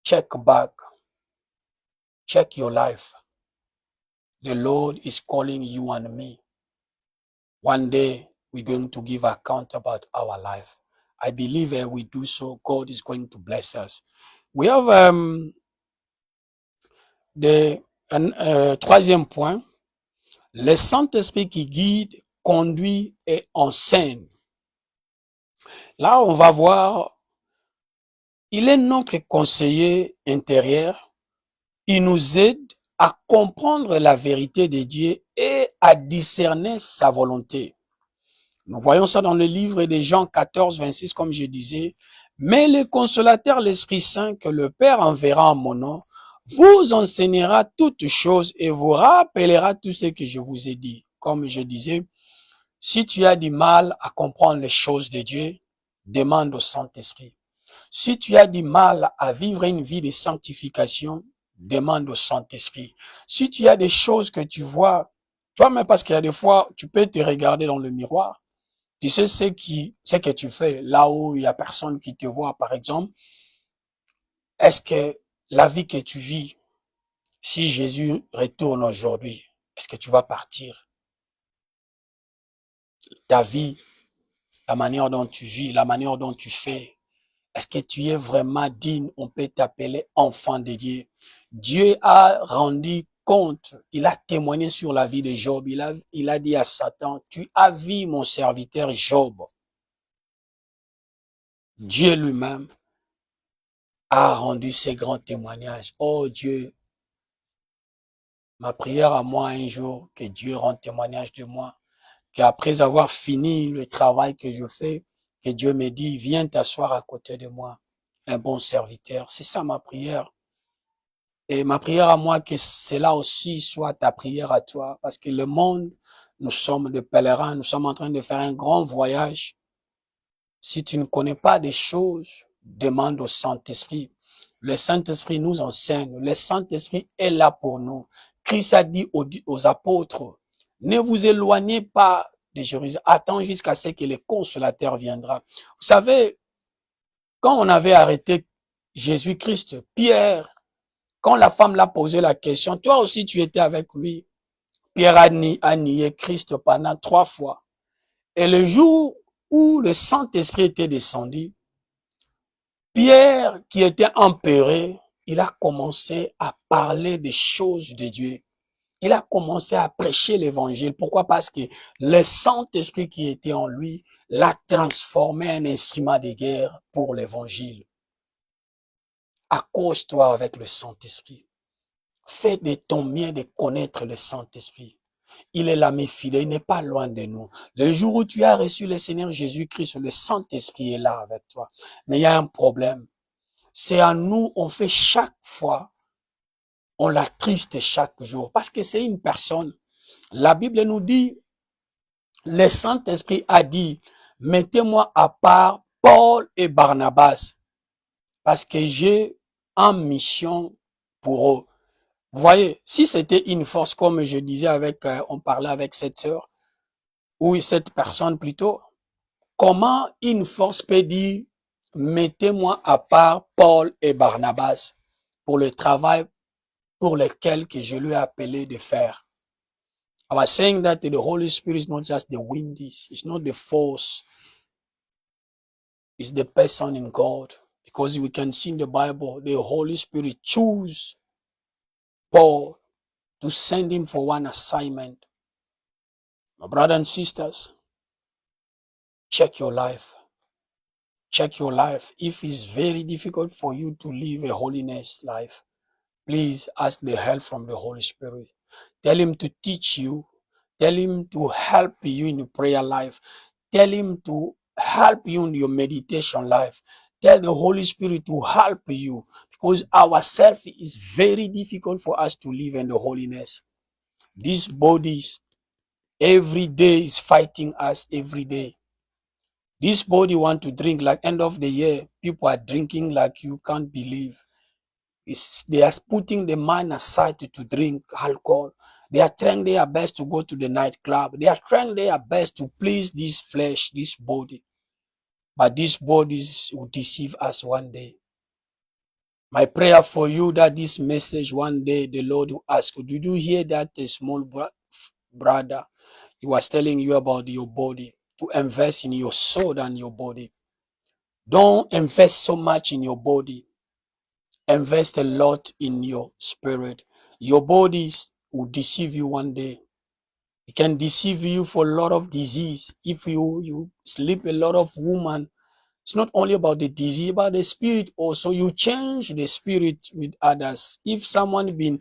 Check back. Check your life. The Lord is calling you and me. One day, we're going to give account about our life. I believe we do so, God is going to bless us. We have troisième point, le Saint-Esprit qui guide, conduit et enseigne. Là, on va voir, il est notre conseiller intérieur. Il nous aide à comprendre la vérité de Dieu et à discerner sa volonté. Nous voyons ça dans le livre de Jean 14, 26, comme je disais. Mais le consolateur, l'Esprit Saint, que le Père enverra en mon nom, vous enseignera toutes choses et vous rappellera tout ce que je vous ai dit. Comme je disais, si tu as du mal à comprendre les choses de Dieu, demande au Saint-Esprit. Si tu as du mal à vivre une vie de sanctification, demande au Saint-Esprit. Si tu as des choses que tu vois, toi-même, parce qu'il y a des fois, tu peux te regarder dans le miroir, tu sais ce que tu fais là où il y a personne qui te voit, par exemple. Est-ce que la vie que tu vis, si Jésus retourne aujourd'hui, est-ce que tu vas partir? Ta vie, la manière dont tu vis, la manière dont tu fais, est-ce que tu es vraiment digne? On peut t'appeler enfant de Dieu. Dieu a rendu compte, il a témoigné sur la vie de Job. Il a dit à Satan, tu as vu mon serviteur Job. Dieu lui-même a rendu ces grands témoignages. Oh Dieu, ma prière à moi un jour, que Dieu rende témoignage de moi, qu'après avoir fini le travail que je fais, que Dieu me dit, viens t'asseoir à côté de moi, un bon serviteur. C'est ça ma prière. Et ma prière à moi, que cela aussi soit ta prière à toi, parce que le monde, nous sommes des pèlerins, nous sommes en train de faire un grand voyage. Si tu ne connais pas des choses, demande au Saint-Esprit. Le Saint-Esprit nous enseigne. Le Saint-Esprit est là pour nous. Christ a dit aux apôtres, ne vous éloignez pas de Jérusalem. Attends jusqu'à ce que le consolateur viendra. Vous savez, quand on avait arrêté Jésus-Christ, Pierre, quand la femme l'a posé la question, toi aussi tu étais avec lui. Pierre a nié Christ pendant 3 fois. Et le jour où le Saint-Esprit était descendu, Pierre, qui était empeuré, il a commencé à parler des choses de Dieu. Il a commencé à prêcher l'évangile. Pourquoi? Parce que le Saint-Esprit qui était en lui l'a transformé en instrument de guerre pour l'évangile. Accroche-toi avec le Saint-Esprit. Fais de ton bien de connaître le Saint-Esprit. Il est l'ami fidèle, il n'est pas loin de nous. Le jour où tu as reçu le Seigneur Jésus-Christ, le Saint-Esprit est là avec toi. Mais il y a un problème. C'est à nous, on fait chaque fois, on l'attriste chaque jour. Parce que c'est une personne. La Bible nous dit, le Saint-Esprit a dit, mettez-moi à part Paul et Barnabas. Parce que j'ai en mission pour eux. Vous voyez, si c'était une force, comme je disais avec, on parlait avec cette sœur, ou cette personne plutôt, comment une force peut dire, mettez-moi à part Paul et Barnabas pour le travail pour lequel que je lui ai appelé de faire. I was saying that the Holy Spirit is not just the wind, it's not the force, it's the person in God. Because we can see in the Bible, the Holy Spirit choose Paul to send him for one assignment. My brothers and sisters, check your life. Check your life. If it's very difficult for you to live a holiness life, please ask the help from the Holy Spirit. Tell him to teach you. Tell him to help you in your prayer life. Tell him to help you in your meditation life. Tell the Holy Spirit to help you, because ourselves is very difficult for us to live in the holiness. These bodies every day is fighting us every day. This body want to drink, like end of the year, people are drinking like you can't believe. They are putting the mind aside to drink alcohol. They are trying their best to go to the nightclub. They are trying their best to please this flesh, this body. But these bodies will deceive us one day. My prayer for you that this message one day the Lord will ask you, did you hear that a small brother, he was telling you about your body, to invest in your soul than your body. Don't invest so much in your body. Invest a lot in your spirit. Your bodies will deceive you one day. It can deceive you for a lot of disease. If you sleep a lot of women, it's not only about the disease, but the spirit also. You change the spirit with others. If someone been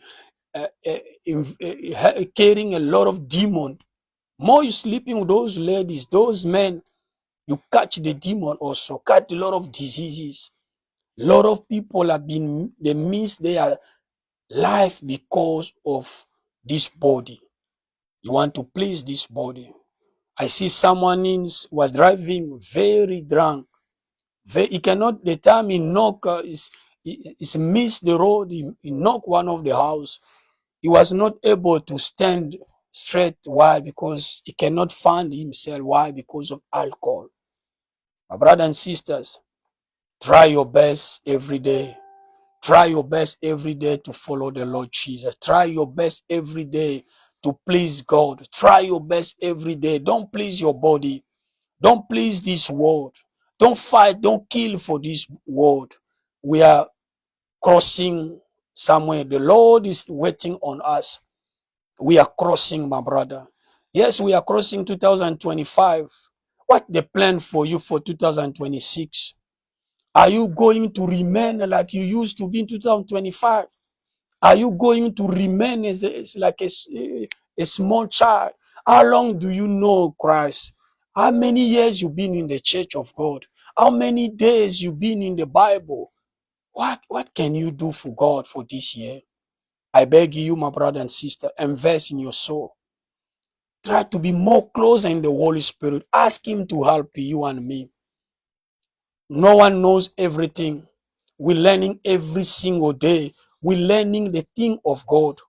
carrying a lot of demon, more you sleeping with those ladies, those men, you catch the demon also, catch a lot of diseases. A lot of people have been, they miss their life because of this body. You want to please this body. I see someone was driving very drunk. He cannot, the time he knock, he missed the road, he knocked one of the house. He was not able to stand straight. Why? Because he cannot find himself. Why? Because of alcohol. My brothers and sisters, try your best every day. Try your best every day to follow the Lord Jesus. Try your best every day to please God. Try your best every day. Don't please your body. Don't please this world. Don't fight. Don't kill for this world. We are crossing somewhere. The Lord is waiting on us. We are crossing, my brother. Yes, we are crossing 2025. What the plan for you for 2026? Are you going to remain like you used to be in 2025? Are you going to remain as like a small child? How long do you know Christ? How many years you been in the church of God? How many days you been in the Bible? What can you do for God for this year? I beg you, my brother and sister, invest in your soul. Try to be more close in the Holy Spirit. Ask him to help you and me. No one knows everything. We're learning every single day. We're learning the thing of God.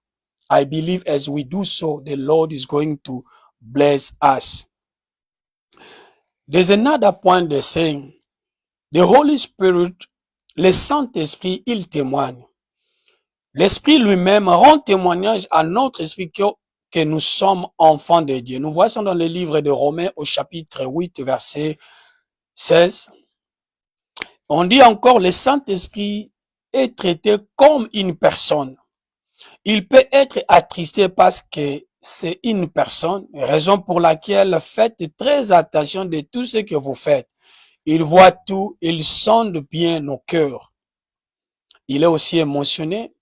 I believe as we do so, the Lord is going to bless us. There's another point they're saying. The Holy Spirit, le Saint-Esprit, il témoigne. L'Esprit lui-même rend témoignage à notre esprit que nous sommes enfants de Dieu. Nous voyons dans le livre de Romains au chapitre 8, verset 16. On dit encore, le Saint-Esprit est traité comme une personne. Il peut être attristé parce que c'est une personne, raison pour laquelle faites très attention de tout ce que vous faites. Il voit tout, il sonde bien nos cœurs. Il est aussi émotionné.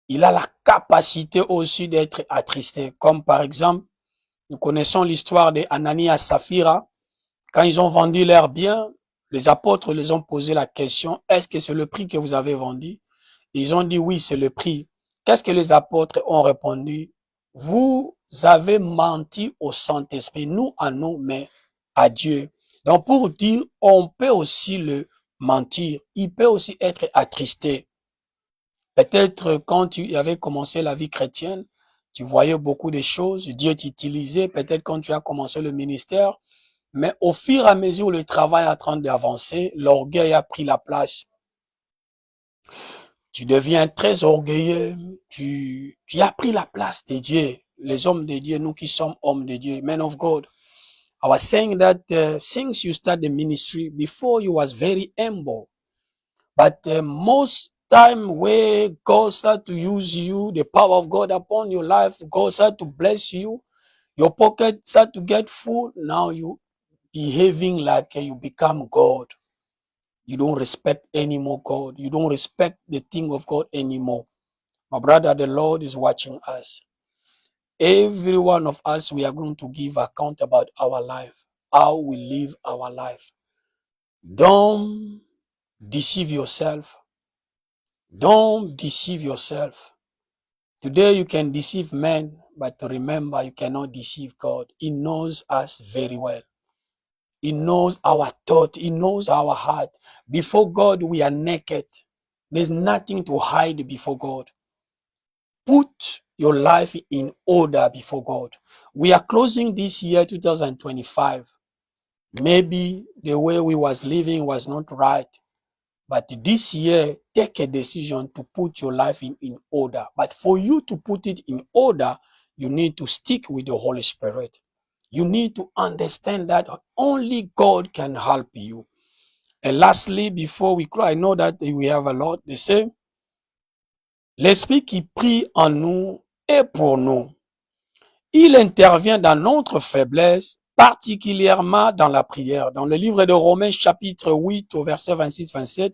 Il a la capacité aussi d'être attristé. Comme par exemple, nous connaissons l'histoire d'Ananias et Saphira. Quand ils ont vendu leurs biens, les apôtres les ont posé la question, est-ce que c'est le prix que vous avez vendu? Ils ont dit oui, c'est le prix. Qu'est-ce que les apôtres ont répondu? Vous avez menti au Saint-Esprit, nous à nous, mais à Dieu. Donc pour dire, on peut aussi le mentir. Il peut aussi être attristé. Peut-être quand tu avais commencé la vie chrétienne, tu voyais beaucoup de choses, Dieu t'utilisait. Peut-être quand tu as commencé le ministère, mais au fur et à mesure où le travail est en train d'avancer, l'orgueil a pris la place. Tu deviens très orgueilleux, tu as pris la place de Dieu. Les hommes de Dieu, nous qui sommes hommes de Dieu, men of God. I was saying that since you start the ministry, before you was very humble. But most time where God start to use you, the power of God upon your life, God start to bless you, your pocket start to get full, now you behaving like you become God. You don't respect anymore God. You don't respect the thing of God anymore. My brother, the Lord is watching us. Every one of us, we are going to give account about our life, how we live our life. Don't deceive yourself. Don't deceive yourself. Today you can deceive men, but remember you cannot deceive God. He knows us very well. He knows our thought. He knows our heart. Before God, we are naked. There's nothing to hide before God. Put your life in order before God. We are closing this year, 2025. Maybe the way we was living was not right. But this year, take a decision to put your life in order. But for you to put it in order, you need to stick with the Holy Spirit. You need to understand that only God can help you. And lastly, before we close, I know that we have a lot to say. L'Esprit qui prie en nous est pour nous. Il intervient dans notre faiblesse, particulièrement dans la prière. Dans le livre de Romains chapitre 8 au verset 26-27,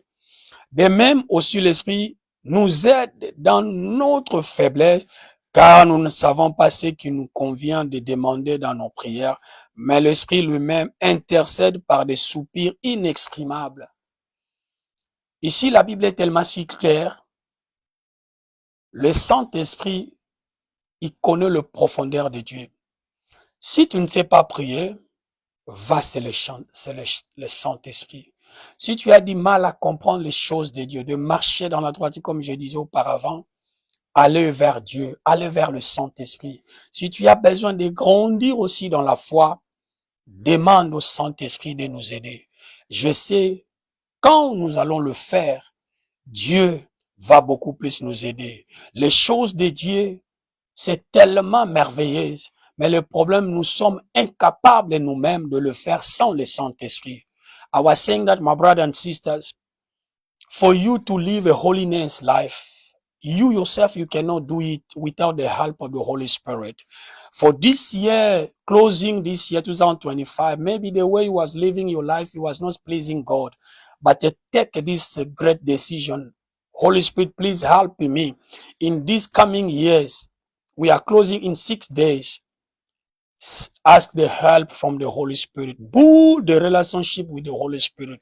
de même aussi l'Esprit nous aide dans notre faiblesse, car nous ne savons pas ce qui nous convient de demander dans nos prières, mais l'Esprit lui-même intercède par des soupirs inexprimables. Ici, la Bible est tellement si claire. Le Saint-Esprit, il connaît le profondeur de Dieu. Si tu ne sais pas prier, va, c'est le Saint-Esprit. Si tu as du mal à comprendre les choses de Dieu, de marcher dans la droiture, comme je disais auparavant, allez vers Dieu, allez vers le Saint-Esprit. Si tu as besoin de grandir aussi dans la foi, demande au Saint-Esprit de nous aider. Je sais, quand nous allons le faire, Dieu va beaucoup plus nous aider. Les choses de Dieu, c'est tellement merveilleuse. Mais le problème, nous sommes incapables nous-mêmes de le faire sans le Saint-Esprit. I was saying that, my brothers and sisters, for you to live a holiness life, you yourself, you cannot do it without the help of the Holy Spirit. For this year, closing this year, 2025, maybe the way you was living your life, you was not pleasing God. But take this great decision. Holy Spirit, please help me. In these coming years, we are closing in 6 days. Ask the help from the Holy Spirit. Build the relationship with the Holy Spirit.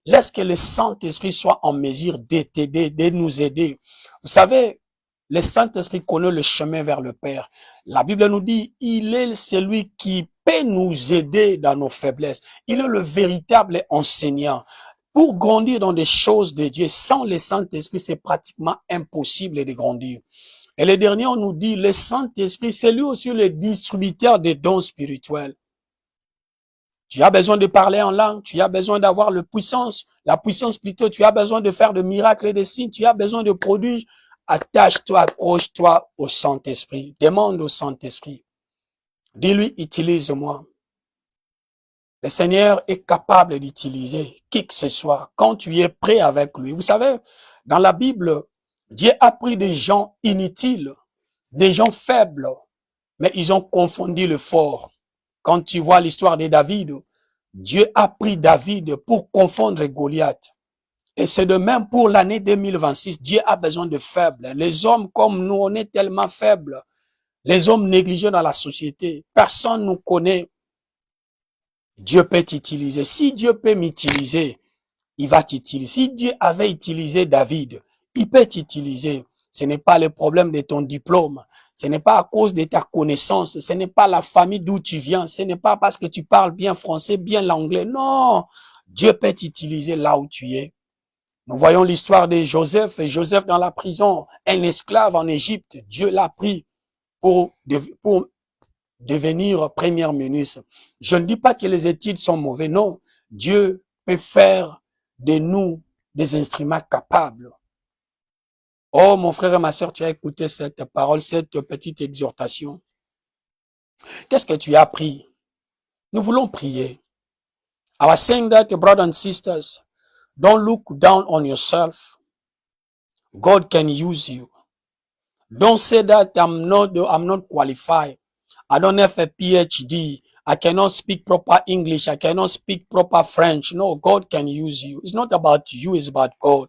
Laisse que le Saint-Esprit soit en mesure de t'aider, de nous aider. Vous savez, le Saint-Esprit connaît le chemin vers le Père. La Bible nous dit, il est celui qui peut nous aider dans nos faiblesses. Il est le véritable enseignant. Pour grandir dans des choses de Dieu, sans le Saint-Esprit, c'est pratiquement impossible de grandir. Et le dernier, on nous dit, le Saint-Esprit, c'est lui aussi le distributeur des dons spirituels. Tu as besoin de parler en langue, tu as besoin d'avoir la puissance plutôt, tu as besoin de faire de miracles et de signes, tu as besoin de produire. Attache-toi, accroche-toi au Saint-Esprit. Demande au Saint-Esprit. Dis-lui, utilise-moi. Le Seigneur est capable d'utiliser qui que ce soit quand tu es prêt avec lui. Vous savez, dans la Bible, Dieu a pris des gens inutiles, des gens faibles, mais ils ont confondu le fort. Quand tu vois l'histoire de David, Dieu a pris David pour confondre Goliath. Et c'est de même pour l'année 2026. Dieu a besoin de faibles. Les hommes comme nous, on est tellement faibles. Les hommes négligés dans la société. Personne ne nous connaît. Dieu peut t'utiliser. Si Dieu peut m'utiliser, il va t'utiliser. Si Dieu avait utilisé David, il peut t'utiliser. Ce n'est pas le problème de ton diplôme. Ce n'est pas à cause de ta connaissance. Ce n'est pas la famille d'où tu viens. Ce n'est pas parce que tu parles bien français, bien l'anglais. Non. Dieu peut t'utiliser là où tu es. Nous voyons l'histoire de Joseph, et Joseph dans la prison, un esclave en Égypte. Dieu l'a pris pour devenir premier ministre. Je ne dis pas que les études sont mauvais, non. Dieu peut faire de nous des instruments capables. Oh, mon frère et ma sœur, tu as écouté cette parole, cette petite exhortation. Qu'est-ce que tu as appris? Nous voulons prier. I was saying that, brothers and sisters, don't look down on yourself. God can use you. Don't say that I'm not qualified. I don't have a PhD. I cannot speak proper English. I cannot speak proper French. No, God can use you. It's not about you, it's about God.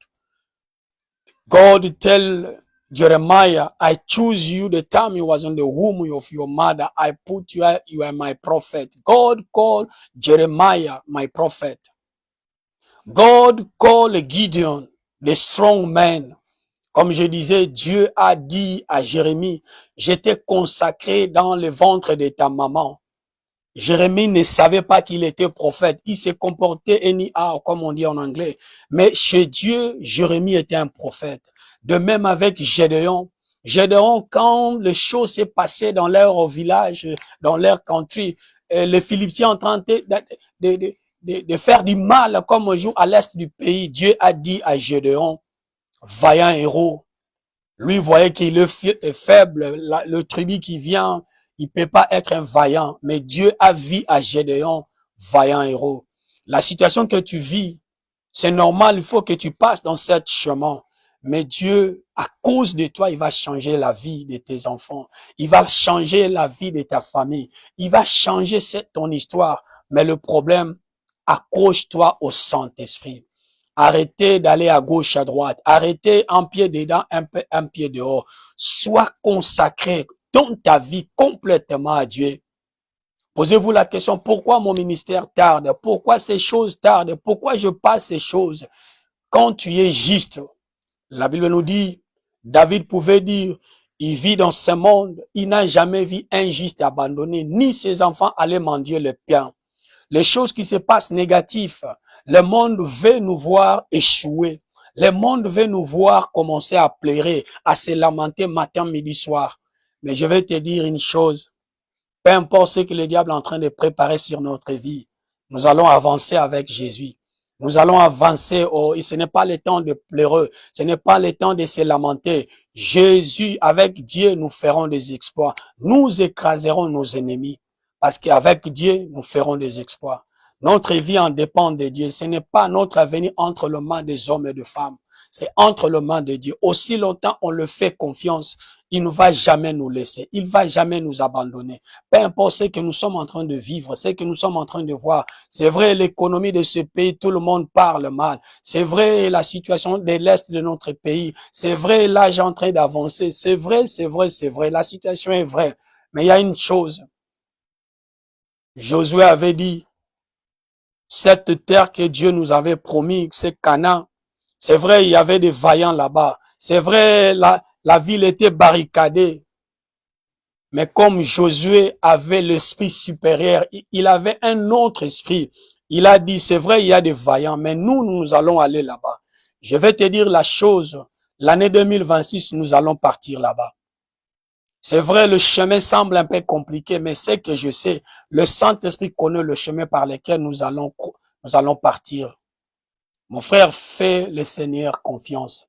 God tell Jeremiah, I choose you the time you was in the womb of your mother. I put you are my prophet. God called Jeremiah my prophet. God called Gideon the strong man. Comme je disais, Dieu a dit à Jérémie, j'étais consacré dans le ventre de ta maman. Jérémie ne savait pas qu'il était prophète. Il s'est comporté anyhow, comme on dit en anglais. Mais chez Dieu, Jérémie était un prophète. De même avec Gédéon. Gédéon, quand les choses s'est passées dans leur village, dans leur country, les Philistins en train de faire du mal comme un jour à l'est du pays, Dieu a dit à Gédéon, vaillant héros. Lui voyait qu'il est faible, le tribu qui vient, il peut pas être un vaillant, mais Dieu a vu à Gédéon, vaillant héros. La situation que tu vis, c'est normal, il faut que tu passes dans ce chemin. Mais Dieu, à cause de toi, il va changer la vie de tes enfants. Il va changer la vie de ta famille. Il va changer ton histoire. Mais le problème, accroche-toi au Saint-Esprit. Arrêtez d'aller à gauche, à droite. Arrêtez un pied dedans, un pied dehors. Sois consacré, donne ta vie complètement à Dieu. Posez-vous la question, pourquoi mon ministère tarde? Pourquoi ces choses tardent? Pourquoi je passe ces choses? Quand tu es juste, la Bible nous dit, David pouvait dire, il vit dans ce monde, il n'a jamais vu un juste abandonné, ni ses enfants aller mendier le pain. Les choses qui se passent négatives, le monde veut nous voir échouer. Le monde veut nous voir commencer à pleurer, à se lamenter matin, midi, soir. Mais je vais te dire une chose. Peu importe ce que le diable est en train de préparer sur notre vie, nous allons avancer avec Jésus. Nous allons avancer, et ce n'est pas le temps de pleurer, ce n'est pas le temps de se lamenter. Jésus, avec Dieu, nous ferons des exploits. Nous écraserons nos ennemis. Parce qu'avec Dieu, nous ferons des exploits. Notre vie en dépend de Dieu. Ce n'est pas notre avenir entre les mains des hommes et des femmes. C'est entre les mains de Dieu. Aussi longtemps on le fait confiance, il ne va jamais nous laisser. Il ne va jamais nous abandonner. Peu importe ce que nous sommes en train de vivre, ce que nous sommes en train de voir. C'est vrai, l'économie de ce pays, tout le monde parle mal. C'est vrai, la situation de l'Est de notre pays. C'est vrai, l'âge est en train d'avancer. C'est vrai, c'est vrai, c'est vrai. La situation est vraie. Mais il y a une chose. Josué avait dit, cette terre que Dieu nous avait promis, c'est Canaan. C'est vrai, il y avait des vaillants là-bas. C'est vrai, la ville était barricadée. Mais comme Josué avait l'esprit supérieur, il avait un autre esprit. Il a dit, c'est vrai, il y a des vaillants, mais nous allons aller là-bas. Je vais te dire la chose. L'année 2026, nous allons partir là-bas. C'est vrai, le chemin semble un peu compliqué, mais c'est que je sais, le Saint-Esprit connaît le chemin par lequel nous allons partir. Mon frère, fais le Seigneur confiance.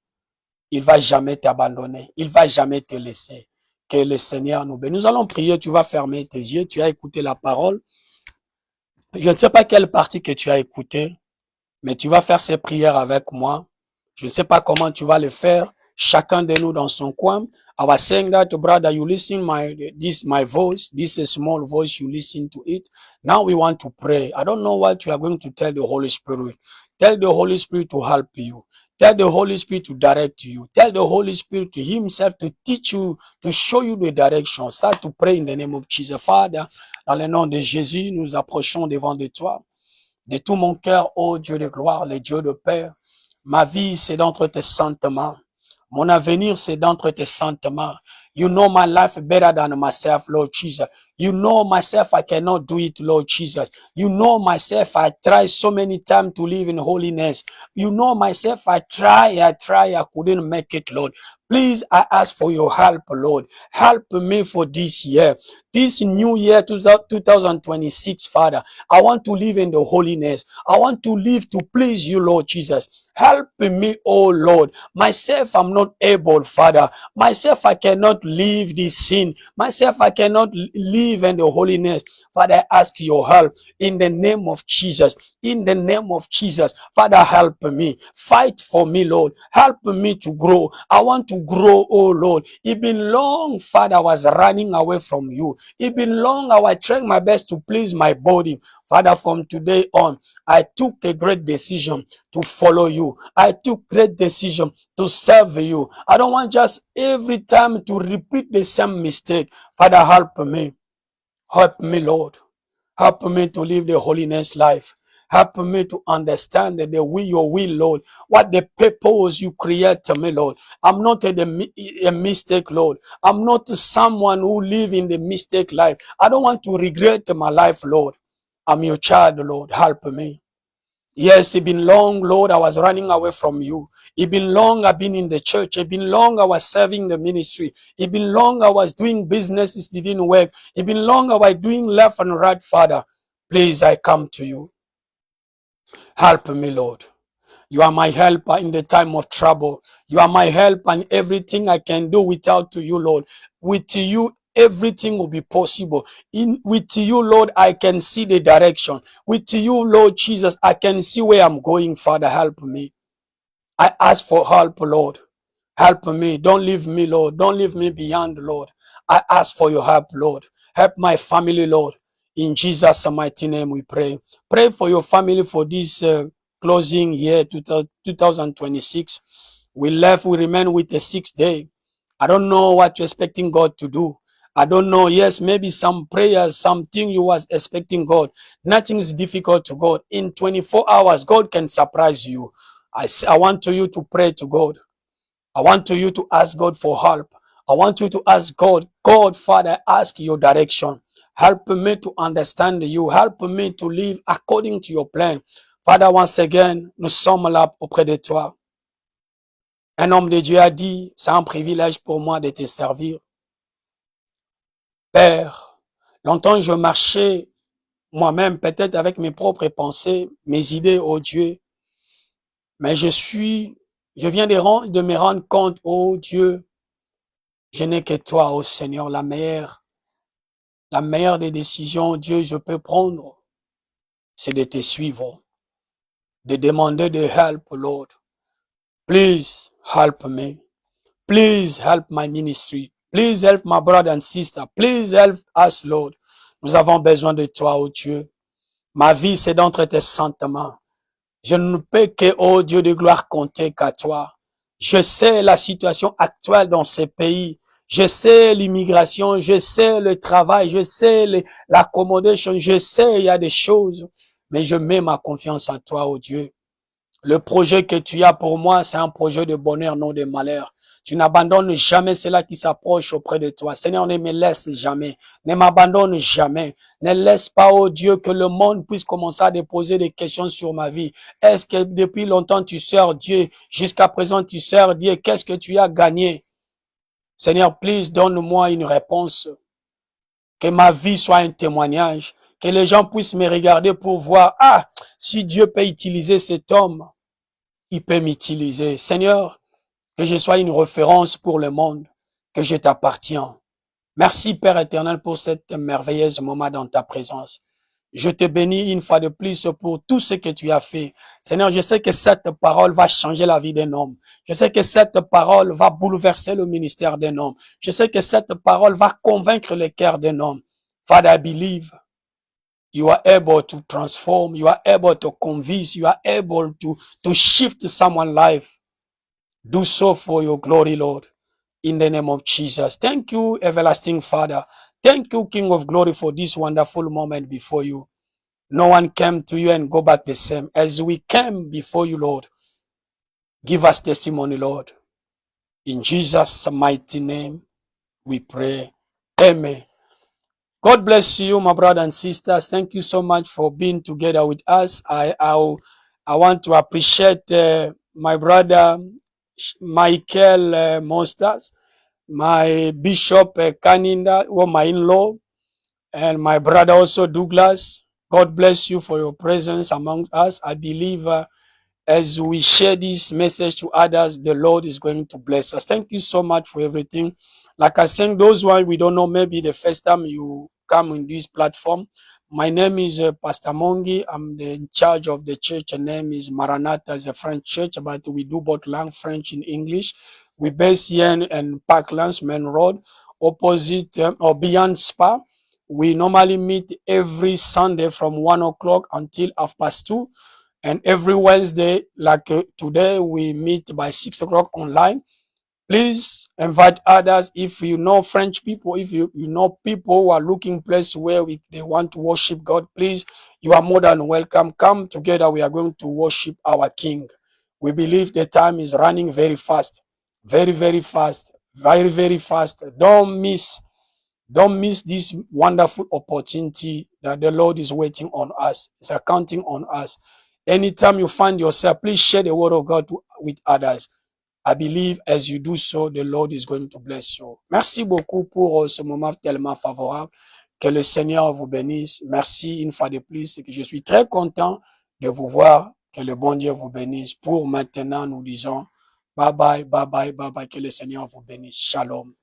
Il va jamais t'abandonner. Il va jamais te laisser. Que le Seigneur nous bénisse. Nous allons prier, tu vas fermer tes yeux, tu as écouté la parole. Je ne sais pas quelle partie que tu as écouté, mais tu vas faire ces prières avec moi. Je ne sais pas comment tu vas le faire. chacun de nous dans son coin. I was saying that, brother, you listen my voice, this is small voice, you listen to it. Now we want to pray. I don't know what you are going to tell the Holy Spirit. Tell the Holy Spirit to help you. Tell the Holy Spirit to direct you. Tell the Holy Spirit to himself to teach you, to show you the direction. Start to pray in the name of Jesus. Father, dans le nom de Jésus, nous approchons devant de toi. De tout mon cœur, ô Dieu de gloire, le Dieu de paix. Ma vie, c'est d'entre tes saintes mains. Mon avenir, c'est d'entre tes saintes mains. You know my life better than myself, Lord Jesus. You know myself, I cannot do it, Lord Jesus. You know myself, I try so many times to live in holiness. You know myself, I try, I couldn't make it, Lord. Please, I ask for your help, Lord. Help me for this year. This new year, 2026, Father. I want to live in the holiness. I want to live to please you, Lord Jesus. Help me, oh Lord. Myself, I'm not able, Father. Myself, I cannot leave this sin. Myself, I cannot live in the holiness. Father, I ask your help in the name of Jesus. In the name of Jesus. Father, help me. Fight for me, Lord. Help me to grow. I want to grow, oh Lord. It's been long, Father, I was running away from you. It's been long, I was trying my best to please my body. Father, from today on, I took a great decision to follow you. I took great decision to serve you. I don't want just every time to repeat the same mistake. Father, help me. Help me, Lord. Help me to live the holiness life. Help me to understand that your will, Lord. What the purpose you create to me, Lord. I'm not a mistake, Lord. I'm not someone who live in the mistake life. I don't want to regret my life, Lord. I'm your child, Lord. Help me. Yes, it's been long, Lord, I was running away from you. It's been long I've been in the church. It's been long I was serving the ministry. It's been long I was doing businesses that didn't work. It's been long I was doing left and right, Father. Please, I come to you. Help me, Lord. You are my helper in the time of trouble. You are my help and everything I can do without you, Lord. With you, everything will be possible. With you, Lord, I can see the direction. With you, Lord Jesus, I can see where I'm going. Father, help me. I ask for help, Lord. Help me. Don't leave me, Lord. Don't leave me beyond, Lord. I ask for your help, Lord. Help my family, Lord. In Jesus' mighty name we pray. Pray for your family for this closing year, 2026. We remain with the 6th day. I don't know what you're expecting God to do. I don't know. Yes, maybe some prayers, something you was expecting God. Nothing is difficult to God. In 24 hours, God can surprise you. I want you to pray to God. I want you to ask God for help. I want you to ask God, God, Father, ask your direction. Help me to understand you. Help me to live according to your plan. Father, once again, nous sommes là auprès de toi. Un homme de Dieu a dit, c'est un privilège pour moi de te servir. Père, longtemps je marchais moi-même, peut-être avec mes propres pensées, mes idées, oh Dieu. Mais je viens de me rendre compte, oh Dieu, je n'ai que toi, oh Seigneur, la meilleure des décisions, Dieu, je peux prendre, c'est de te suivre, de demander de help, Lord. Please help me. Please help my ministry. Please help my brother and sister. Please help us, Lord. Nous avons besoin de toi, oh Dieu. Ma vie, c'est d'entre tes saintes mains. Je ne peux que, oh Dieu de gloire, compter qu'à toi. Je sais la situation actuelle dans ces pays. Je sais l'immigration, je sais le travail, je sais l'accommodation, je sais il y a des choses. Mais je mets ma confiance en toi, oh Dieu. Le projet que tu as pour moi, c'est un projet de bonheur, non de malheur. Tu n'abandonnes jamais cela qui s'approche auprès de toi. Seigneur, ne me laisse jamais. Ne m'abandonne jamais. Ne laisse pas, oh Dieu, que le monde puisse commencer à déposer des questions sur ma vie. Est-ce que depuis longtemps tu sers Dieu? Jusqu'à présent tu sers Dieu. Qu'est-ce que tu as gagné? Seigneur, please, donne-moi une réponse. Que ma vie soit un témoignage. Que les gens puissent me regarder pour voir, ah, si Dieu peut utiliser cet homme, il peut m'utiliser. Seigneur, que je sois une référence pour le monde, que je t'appartiens. Merci Père éternel pour cet merveilleux moment dans ta présence. Je te bénis une fois de plus pour tout ce que tu as fait. Seigneur, je sais que cette parole va changer la vie d'un homme. Je sais que cette parole va bouleverser le ministère d'un homme. Je sais que cette parole va convaincre le cœur d'un homme. Father, I believe you are able to transform. You are able to convince. You are able to shift someone's life. Do so for your glory, Lord. In the name of Jesus. Thank you, everlasting Father. Thank you, King of glory, for this wonderful moment before you. No one came to you and go back the same. As we came before you, Lord, give us testimony, Lord. In Jesus' mighty name, we pray. Amen. God bless you, my brothers and sisters. Thank you so much for being together with us. I want to appreciate my brother Michael Monsters, my Bishop Kaninda, or my in-law, and my brother also Douglas. God bless you for your presence amongst us. I believe as we share this message to others, the Lord is going to bless us. Thank you so much for everything. Like I said, those one we don't know, maybe the first time you come in this platform. My name is Pastor Mongi. I'm in charge of the church. The name is Maranatha. It's a French church, but we do both language, French and English. We base here in Parklands Main Road, opposite or beyond Spa. We normally meet every Sunday from 1 o'clock until 2:30. And every Wednesday, like today, we meet by 6 o'clock online. Please invite others. If you know French people, if you know people who are looking place where they want to worship God, please, you are more than welcome. Come together. We are going to worship our King. We believe the time is running very fast. Very, very fast. Very, very fast. Don't miss this wonderful opportunity that the Lord is waiting on us. Is counting on us. Anytime you find yourself, please share the word of God with others. I believe as you do so, the Lord is going to bless you. Merci beaucoup pour ce moment tellement favorable. Que le Seigneur vous bénisse. Merci une fois de plus. Que je suis très content de vous voir. Que le bon Dieu vous bénisse. Pour maintenant, nous disons bye bye, bye bye, bye bye. Que le Seigneur vous bénisse. Shalom.